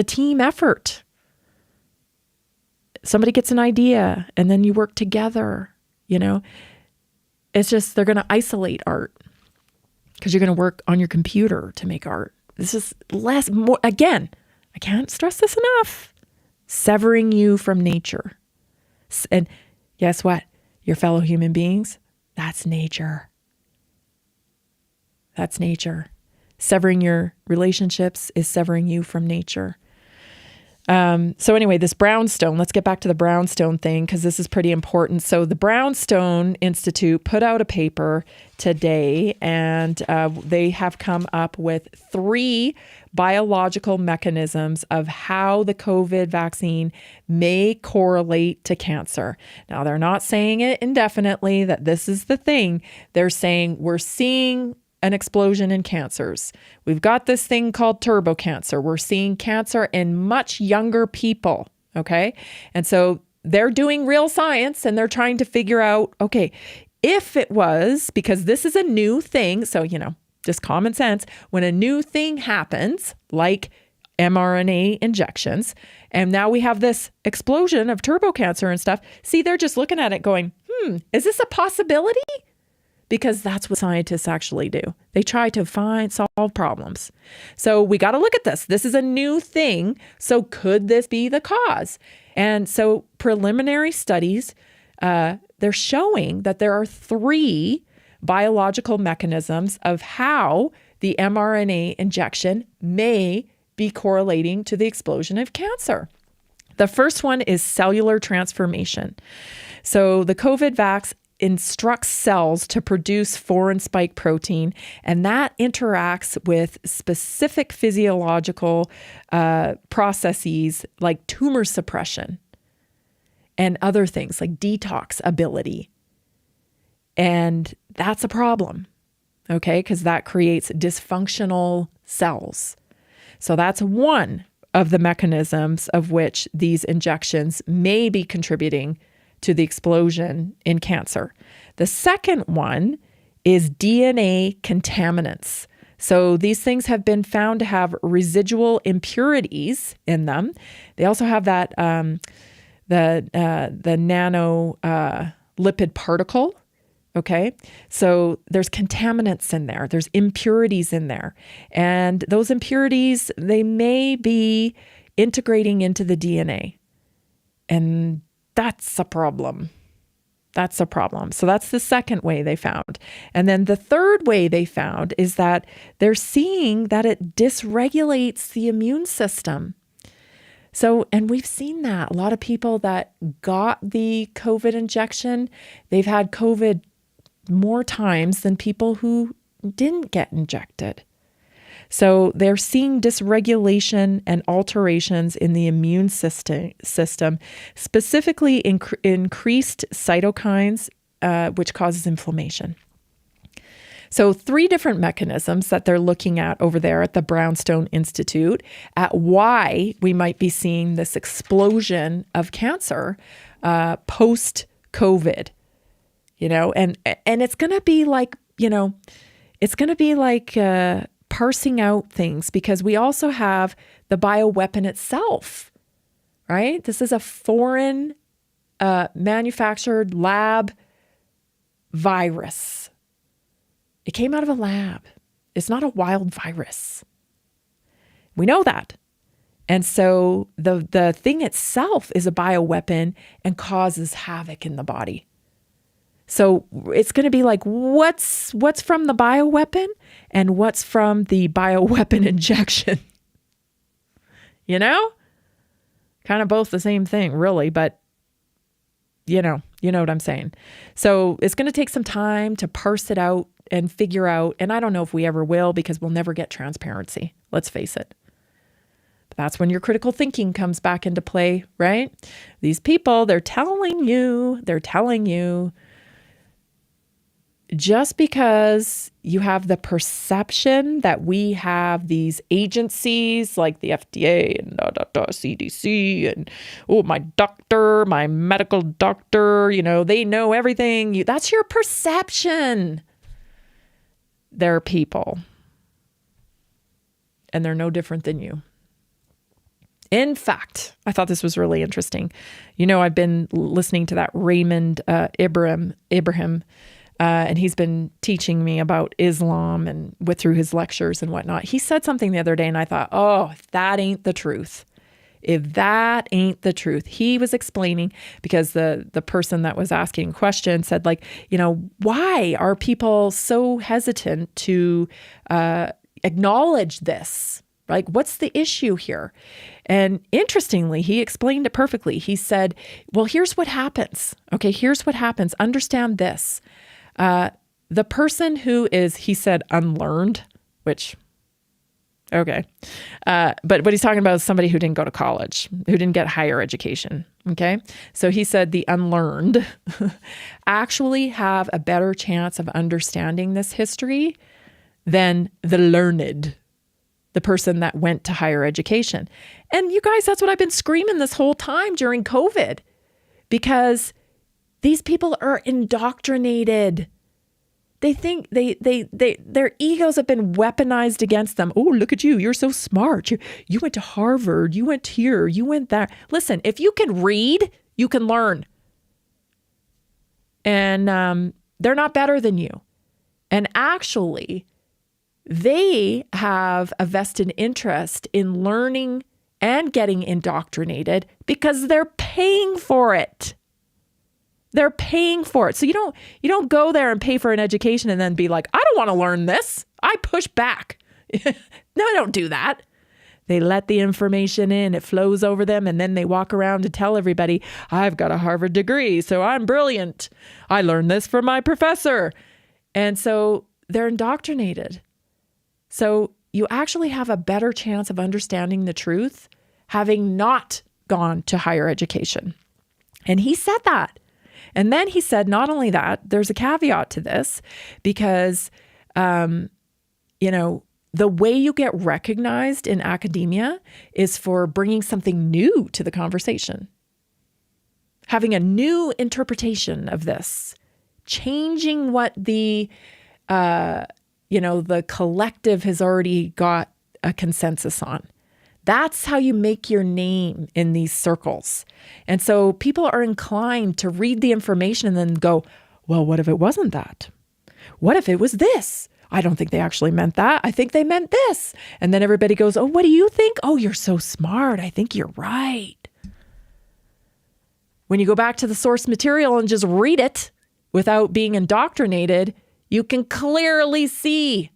team effort. somebody gets an idea and then you work together, you know. It's just they're going to isolate art because you're going to work on your computer to make art. This is more, again, I can't stress this enough. Severing you from nature. And guess what? Your fellow human beings, that's nature. That's nature. Severing your relationships is severing you from nature. So anyway, this Brownstone, let's get back to the Brownstone thing because this is pretty important. So the Brownstone Institute put out a paper today, and they have come up with 3 biological mechanisms of how the COVID vaccine may correlate to cancer. Now, they're not saying it indefinitely that this is the thing. They're saying we're seeing an explosion in cancers. We've got this thing called turbo cancer. We're seeing cancer in much younger people, okay? And so they're doing real science and they're trying to figure out, okay, if it was, because this is a new thing, so, you know, just common sense, when a new thing happens, like mRNA injections, and now we have this explosion of turbo cancer and stuff, see, they're just looking at it going, is this a possibility? Because that's what scientists actually do. They try to solve problems. So we got to look at this. This is a new thing. So could this be the cause? And so preliminary studies, they're showing that there are 3 biological mechanisms of how the mRNA injection may be correlating to the explosion of cancer. The first one is cellular transformation. So the COVID vax instructs cells to produce foreign spike protein, and that interacts with specific physiological processes like tumor suppression and other things like detox ability. And that's a problem, okay, because that creates dysfunctional cells. So that's one of the mechanisms of which these injections may be contributing to the explosion in cancer. The second one is DNA contaminants. So these things have been found to have residual impurities in them. They also have that the nano lipid particle. Okay, so there's contaminants in there. There's impurities in there, and those impurities, they may be integrating into the DNA, and that's a problem. That's a problem. So that's the second way they found. And then the third way they found is that they're seeing that it dysregulates the immune system. So, and we've seen that. A lot of people that got the COVID injection, they've had COVID more times than people who didn't get injected. So they're seeing dysregulation and alterations in the immune system, specifically increased cytokines, which causes inflammation. So 3 different mechanisms that they're looking at over there at the Brownstone Institute at why we might be seeing this explosion of cancer post-COVID, you know, and it's going to be like, you know, it's going to be like parsing out things, because we also have the bioweapon itself, right? This is a foreign manufactured lab virus. It came out of a lab. It's not a wild virus. We know that. And so the thing itself is a bioweapon and causes havoc in the body. So it's going to be like, what's from the bioweapon and what's from the bioweapon injection? You know? Kind of both the same thing, really, but you know what I'm saying. So it's going to take some time to parse it out and figure out, and I don't know if we ever will, because we'll never get transparency. Let's face it. But that's when your critical thinking comes back into play, right? These people, they're telling you, just because you have the perception that we have these agencies like the FDA and CDC and, my doctor, my medical doctor, you know, they know everything. That's your perception. They're people. And they're no different than you. In fact, I thought this was really interesting. You know, I've been listening to that Raymond Ibrahim, and he's been teaching me about Islam and through his lectures and whatnot. He said something the other day, and I thought, oh, if that ain't the truth. If that ain't the truth. He was explaining, because the person that was asking a question said, like, you know, why are people so hesitant to acknowledge this? Like, what's the issue here? And interestingly, he explained it perfectly. He said, well, here's what happens. Okay, here's what happens. Understand this. The person who is, he said, unlearned, which, okay. But what he's talking about is somebody who didn't go to college, who didn't get higher education. Okay. So he said the unlearned actually have a better chance of understanding this history than the learned, the person that went to higher education. And you guys, that's what I've been screaming this whole time during COVID, because these people are indoctrinated. They think their egos have been weaponized against them. Oh, look at you. You're so smart. You went to Harvard. You went here. You went there. Listen, if you can read, you can learn. And they're not better than you. And actually, they have a vested interest in learning and getting indoctrinated because they're paying for it. They're paying for it. So you don't go there and pay for an education and then be like, I don't want to learn this. I push back. No, I don't do that. They let the information in. It flows over them. And then they walk around to tell everybody, I've got a Harvard degree, so I'm brilliant. I learned this from my professor. And so they're indoctrinated. So you actually have a better chance of understanding the truth having not gone to higher education. And he said that. And then he said, not only that, there's a caveat to this, because, you know, the way you get recognized in academia is for bringing something new to the conversation, having a new interpretation of this, changing what the collective has already got a consensus on. That's how you make your name in these circles. And so people are inclined to read the information and then go, well, what if it wasn't that? What if it was this? I don't think they actually meant that. I think they meant this. And then everybody goes, oh, what do you think? Oh, you're so smart. I think you're right. When you go back to the source material and just read it without being indoctrinated, you can clearly see.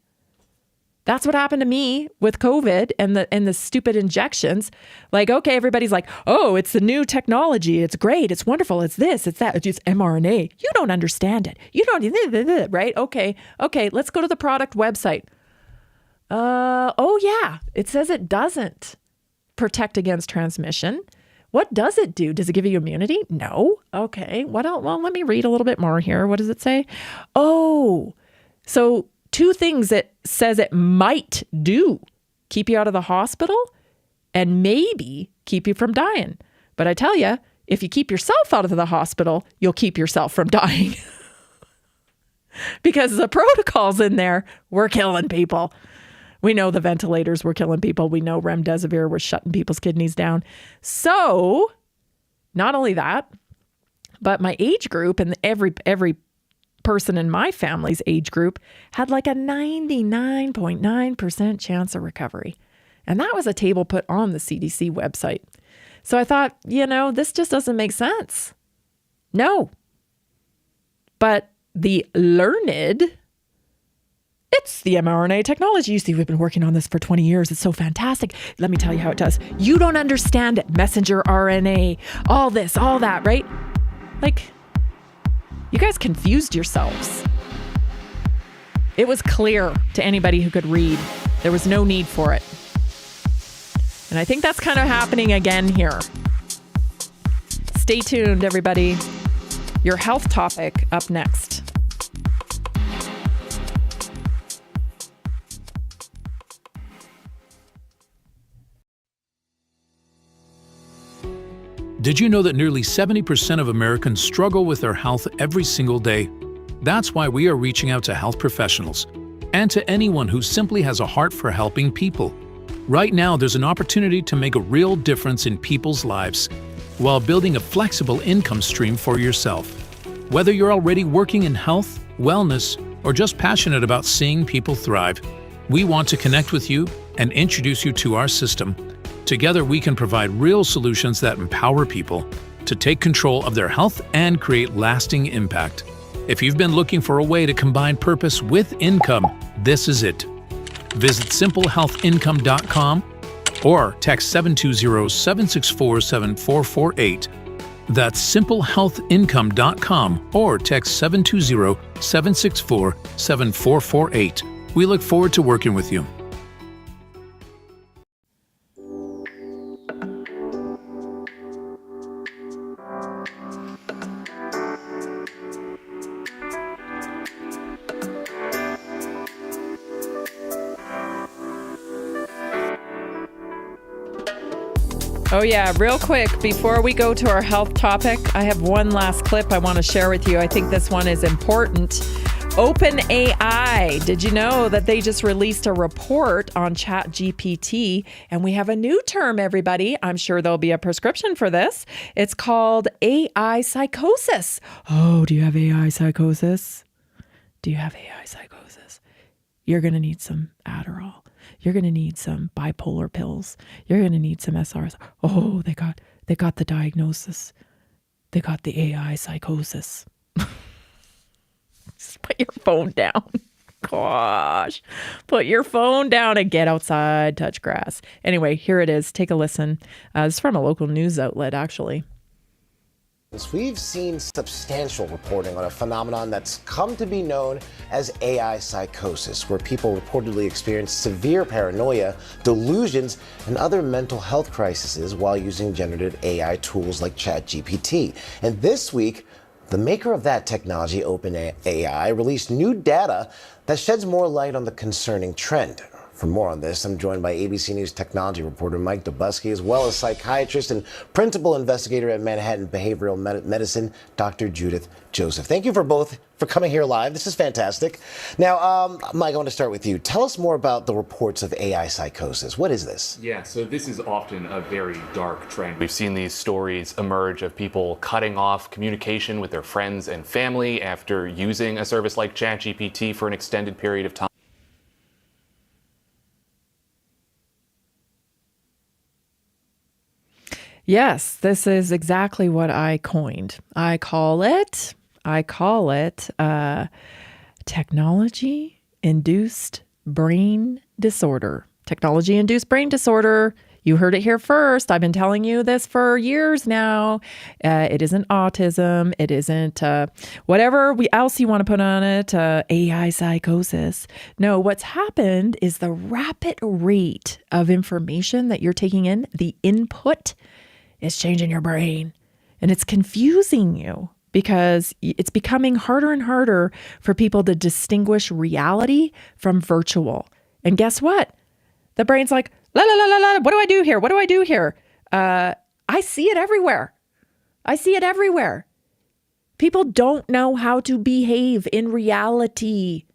That's what happened to me with COVID and the stupid injections. Like, okay, everybody's like, oh, it's the new technology. It's great. It's wonderful. It's this, it's that. It's just mRNA. You don't understand it. You don't, right? Okay. Let's go to the product website. Oh yeah. It says it doesn't protect against transmission. What does it do? Does it give you immunity? No. Okay. What else? Well, let me read a little bit more here. What does it say? Oh, so two things it says it might do: keep you out of the hospital and maybe keep you from dying. But I tell you, if you keep yourself out of the hospital, you'll keep yourself from dying. Because the protocols in there were killing people. We know the ventilators were killing people. We know remdesivir was shutting people's kidneys down. So not only that, but my age group and every person in my family's age group had like a 99.9% chance of recovery. And that was a table put on the CDC website. So I thought, this just doesn't make sense. No. But the learned, it's the mRNA technology. You see, we've been working on this for 20 years. It's so fantastic. Let me tell you how it does. You don't understand it. Messenger RNA, all this, all that, right? Like, you guys confused yourselves. It was clear to anybody who could read. There was no need for it. And I think that's kind of happening again here. Stay tuned, everybody. Your health topic up next. Did you know that nearly 70% of Americans struggle with their health every single day? That's why we are reaching out to health professionals and to anyone who simply has a heart for helping people. Right now, there's an opportunity to make a real difference in people's lives while building a flexible income stream for yourself. Whether you're already working in health, wellness, or just passionate about seeing people thrive, we want to connect with you and introduce you to our system. Together, we can provide real solutions that empower people to take control of their health and create lasting impact. If you've been looking for a way to combine purpose with income, this is it. Visit simplehealthincome.com or text 720-764-7448. That's simplehealthincome.com or text 720-764-7448. We look forward to working with you. Oh yeah, real quick, before we go to our health topic, I have one last clip I want to share with you. I think this one is important. OpenAI. Did you know that they just released a report on ChatGPT? And we have a new term, everybody. I'm sure there'll be a prescription for this. It's called AI psychosis. Oh, do you have AI psychosis? Do you have AI psychosis? You're going to need some Adderall. You're going to need some bipolar pills. You're going to need some SRS. Oh, they got the diagnosis. They got the AI psychosis. Just put your phone down. Gosh, put your phone down and get outside, touch grass. Anyway, here it is. Take a listen. It's from a local news outlet, actually. We've seen substantial reporting on a phenomenon that's come to be known as AI psychosis, where people reportedly experience severe paranoia, delusions, and other mental health crises while using generative AI tools like ChatGPT. And this week, the maker of that technology, OpenAI, released new data that sheds more light on the concerning trend. For more on this, I'm joined by ABC News technology reporter Mike Dubusky, as well as psychiatrist and principal investigator at Manhattan Behavioral Medicine, Dr. Judith Joseph. Thank you for both for coming here live. This is fantastic. Now, Mike, I want to start with you. Tell us more about the reports of AI psychosis. What is this? Yeah, so this is often a very dark trend. We've seen these stories emerge of people cutting off communication with their friends and family after using a service like ChatGPT for an extended period of time. Yes, this is exactly what I coined. I call it technology-induced brain disorder. Technology-induced brain disorder. You heard it here first. I've been telling you this for years now. It isn't autism. It isn't whatever else you want to put on it, AI psychosis. No, what's happened is the rapid rate of information that you're taking in, the input, is changing your brain. And it's confusing you because it's becoming harder and harder for people to distinguish reality from virtual. And guess what? The brain's like, la, la, la, la, la, what do I do here? What do I do here? I see it everywhere. I see it everywhere. People don't know how to behave in reality.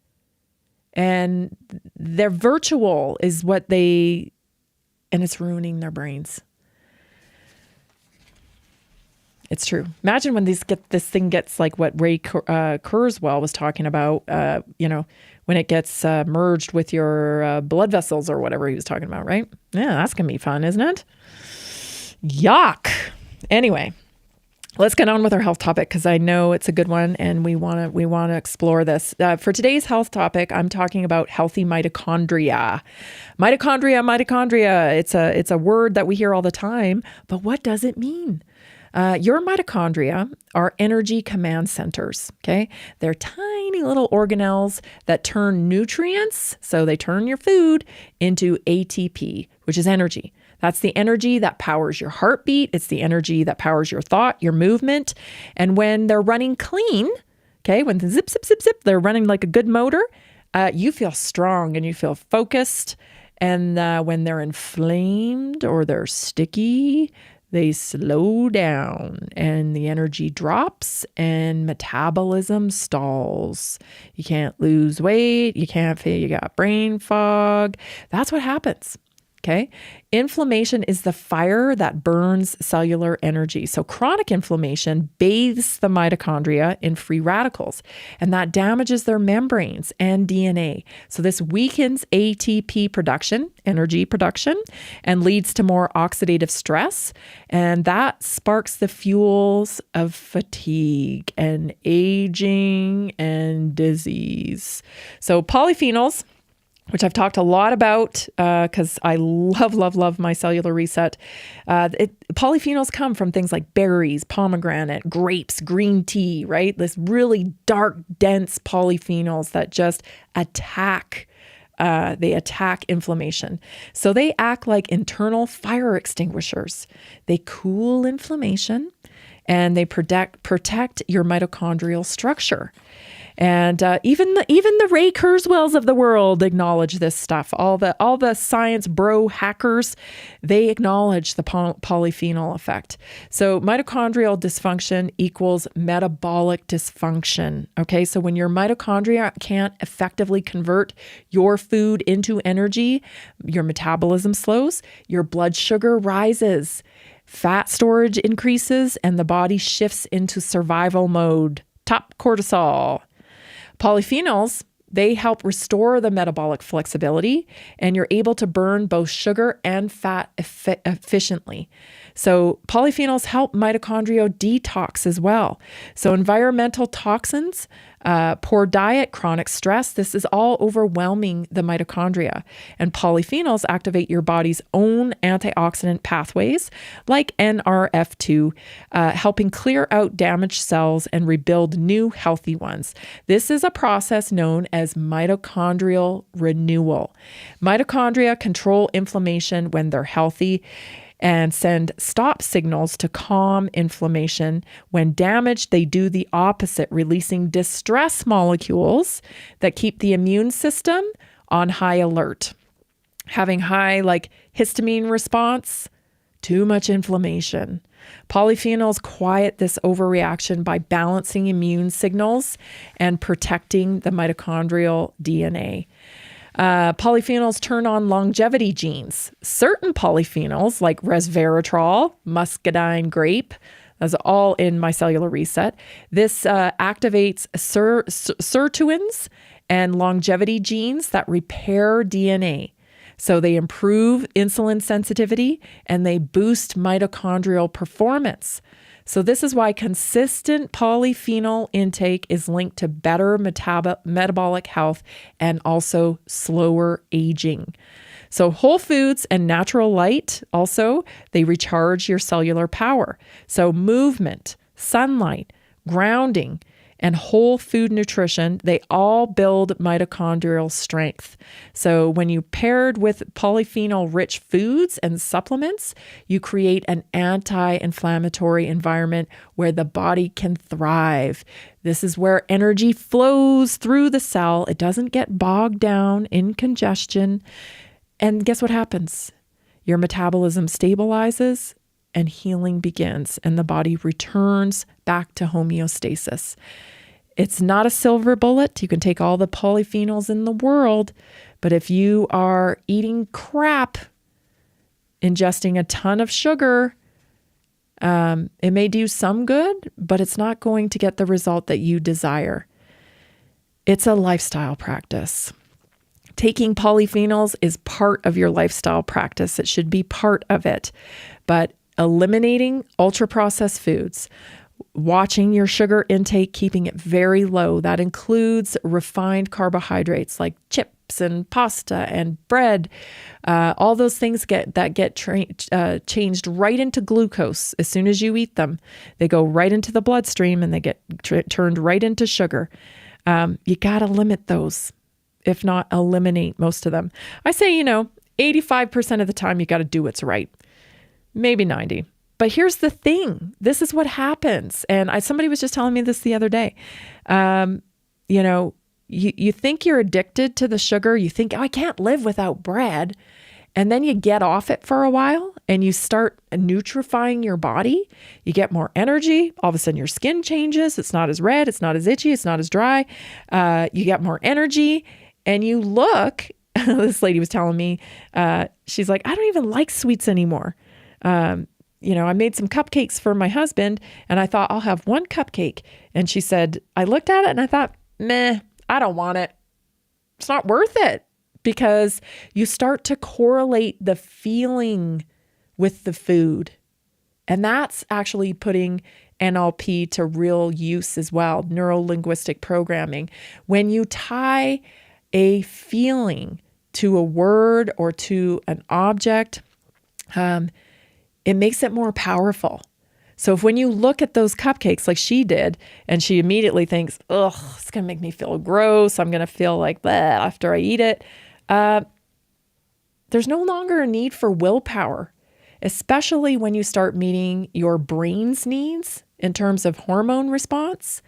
And their virtual is what and it's ruining their brains. It's true. Imagine when this thing gets like what Ray Kurzweil was talking about, when it gets merged with your blood vessels or whatever he was talking about, right? Yeah, that's going to be fun, isn't it? Yuck. Anyway, let's get on with our health topic because I know it's a good one and we want to explore this. For today's health topic, I'm talking about healthy mitochondria. Mitochondria. It's a word that we hear all the time, but what does it mean? Your mitochondria are energy command centers, okay? They're tiny little organelles that turn nutrients, so they turn your food, into ATP, which is energy. That's the energy that powers your heartbeat. It's the energy that powers your thought, your movement. And when they're running clean, okay, when the zip, zip, zip, zip, they're running like a good motor, you feel strong and you feel focused. And when they're inflamed or they're sticky, they slow down and the energy drops and metabolism stalls. You can't lose weight. You can't feel you got brain fog. That's what happens. Okay. Inflammation is the fire that burns cellular energy. So chronic inflammation bathes the mitochondria in free radicals, and that damages their membranes and DNA. So this weakens ATP production, energy production, and leads to more oxidative stress. And that sparks the fuels of fatigue and aging and disease. So polyphenols, which I've talked a lot about because I love my cellular reset. Polyphenols come from things like berries, pomegranate, grapes, green tea, right? This really dark, dense polyphenols that just attack inflammation. So they act like internal fire extinguishers. They cool inflammation and they protect your mitochondrial structure. And even the Ray Kurzweils of the world acknowledge this stuff. All the science bro hackers, they acknowledge the polyphenol effect. So mitochondrial dysfunction equals metabolic dysfunction. Okay, so when your mitochondria can't effectively convert your food into energy, your metabolism slows, your blood sugar rises, fat storage increases, and the body shifts into survival mode. Top cortisol. Polyphenols, they help restore the metabolic flexibility, and you're able to burn both sugar and fat efficiently. So polyphenols help mitochondrial detox as well. So environmental toxins, poor diet, chronic stress, this is all overwhelming the mitochondria. And polyphenols activate your body's own antioxidant pathways like NRF2, helping clear out damaged cells and rebuild new healthy ones. This is a process known as mitochondrial renewal. Mitochondria control inflammation when they're healthy and send stop signals to calm inflammation. When damaged, they do the opposite, releasing distress molecules that keep the immune system on high alert. Having high histamine response, too much inflammation. Polyphenols quiet this overreaction by balancing immune signals and protecting the mitochondrial DNA. Polyphenols turn on longevity genes. Certain polyphenols like resveratrol, muscadine grape, that's all in my cellular reset. This activates sirtuins and longevity genes that repair DNA. So they improve insulin sensitivity and they boost mitochondrial performance. So this is why consistent polyphenol intake is linked to better metabolic health and also slower aging. So whole foods and natural light also, they recharge your cellular power. So movement, sunlight, grounding, and whole food nutrition, they all build mitochondrial strength. So when you paired with polyphenol-rich foods and supplements, you create an anti-inflammatory environment where the body can thrive. This is where energy flows through the cell. It doesn't get bogged down in congestion. And guess what happens? Your metabolism stabilizes and healing begins, and the body returns back to homeostasis. It's not a silver bullet. You can take all the polyphenols in the world, but if you are eating crap, ingesting a ton of sugar, it may do some good, but it's not going to get the result that you desire. It's a lifestyle practice. Taking polyphenols is part of your lifestyle practice. It should be part of it, but eliminating ultra-processed foods, watching your sugar intake, keeping it very low. That includes refined carbohydrates like chips and pasta and bread. All those things get changed right into glucose as soon as you eat them. They go right into the bloodstream and they get turned right into sugar. You got to limit those, if not eliminate most of them. I say, 85% of the time you got to do what's right. Maybe 90. But here's the thing. This is what happens. And somebody was just telling me this the other day. You think you're addicted to the sugar. You think, I can't live without bread. And then you get off it for a while and you start nutrifying your body. You get more energy. All of a sudden your skin changes. It's not as red. It's not as itchy. It's not as dry. You get more energy and you look this lady was telling me, she's like, I don't even like sweets anymore. I made some cupcakes for my husband and I thought I'll have one cupcake. And she said, I looked at it and I thought, meh, I don't want it. It's not worth it, because you start to correlate the feeling with the food. And that's actually putting NLP to real use as well, neuro-linguistic programming. When you tie a feeling to a word or to an object, it makes it more powerful. So if when you look at those cupcakes like she did, and she immediately thinks, ugh, it's going to make me feel gross, I'm going to feel like bleh after I eat it, there's no longer a need for willpower, especially when you start meeting your brain's needs in terms of hormone response.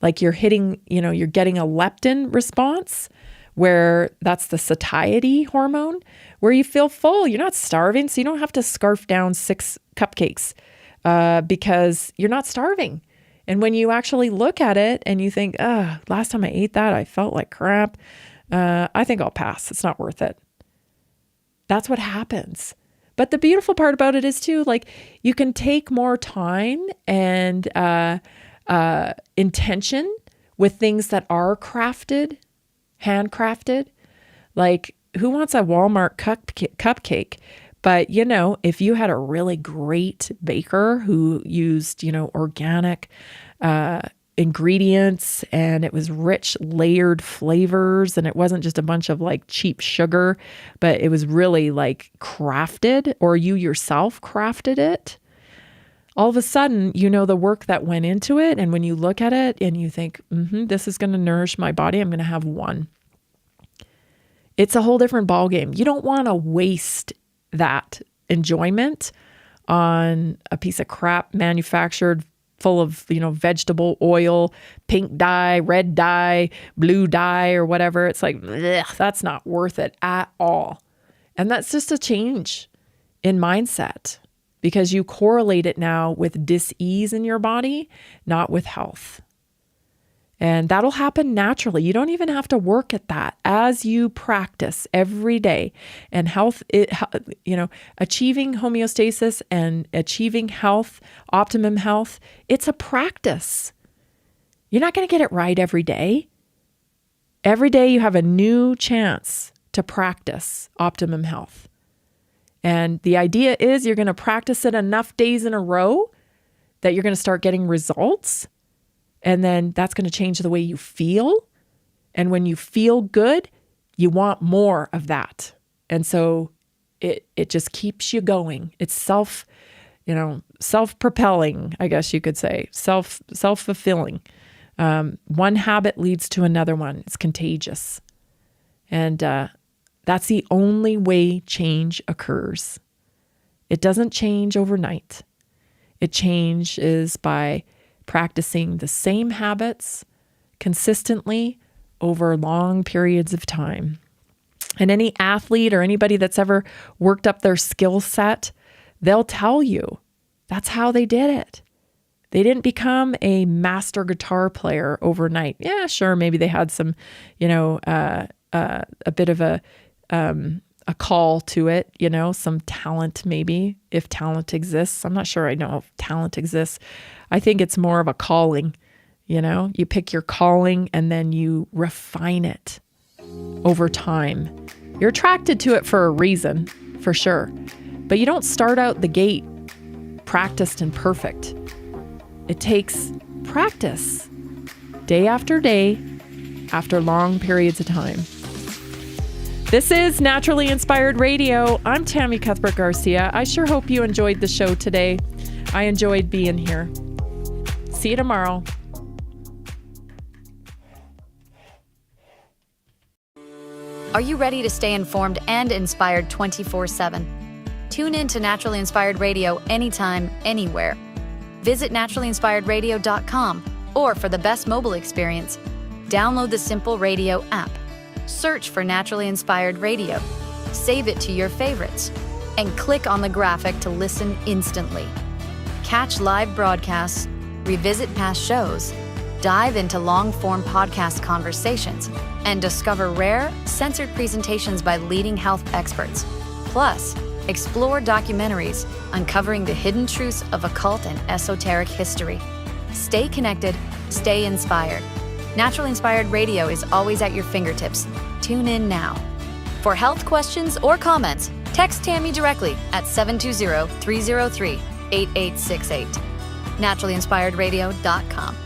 Like you're getting a leptin response, where that's the satiety hormone, where you feel full. You're not starving, so you don't have to scarf down 6 cupcakes because you're not starving. And when you actually look at it and you think, last time I ate that, I felt like crap. I think I'll pass. It's not worth it. That's what happens. But the beautiful part about it is too, like you can take more time and intention with things that are crafted, handcrafted. Like who wants a Walmart cupcake? But, if you had a really great baker who used, organic ingredients, and it was rich, layered flavors, and it wasn't just a bunch of like cheap sugar, but it was really like crafted, or you yourself crafted it, all of a sudden, the work that went into it. And when you look at it and you think, this is going to nourish my body, I'm going to have one. It's a whole different ballgame. You don't want to waste that enjoyment on a piece of crap manufactured full of, vegetable oil, pink dye, red dye, blue dye, or whatever. It's like, that's not worth it at all. And that's just a change in mindset, because you correlate it now with dis-ease in your body, not with health. And that'll happen naturally. You don't even have to work at that as you practice every day. And health, achieving homeostasis and achieving health, optimum health, it's a practice. You're not going to get it right every day. Every day you have a new chance to practice optimum health. And the idea is you're going to practice it enough days in a row that you're going to start getting results. And then that's going to change the way you feel. And when you feel good, you want more of that. And so it just keeps you going. It's self-propelling, I guess you could say, self-fulfilling. One habit leads to another one. It's contagious. And that's the only way change occurs. It doesn't change overnight. It changes by practicing the same habits consistently over long periods of time. And any athlete or anybody that's ever worked up their skill set, they'll tell you that's how they did it. They didn't become a master guitar player overnight. Yeah, sure, maybe they had some, a bit of a call to it, some talent maybe, if talent exists. I'm not sure I know if talent exists. I think it's more of a calling, You pick your calling and then you refine it over time. You're attracted to it for a reason, for sure. But you don't start out the gate practiced and perfect. It takes practice, day after day, after long periods of time. This is Naturally Inspired Radio. I'm Tammy Cuthbert Garcia. I sure hope you enjoyed the show today. I enjoyed being here. See you tomorrow. Are you ready to stay informed and inspired 24/7? Tune in to Naturally Inspired Radio anytime, anywhere. Visit naturallyinspiredradio.com, or for the best mobile experience, download the Simple Radio app. Search for Naturally Inspired Radio, save it to your favorites, and click on the graphic to listen instantly. Catch live broadcasts, revisit past shows, Dive into long-form podcast conversations and discover rare, censored presentations by leading health experts. Plus, explore documentaries uncovering the hidden truths of occult and esoteric history. Stay connected, stay inspired. Naturally Inspired Radio is always at your fingertips. Tune in now. For health questions or comments, text Tammy directly at 720-303-8868. NaturallyInspiredRadio.com.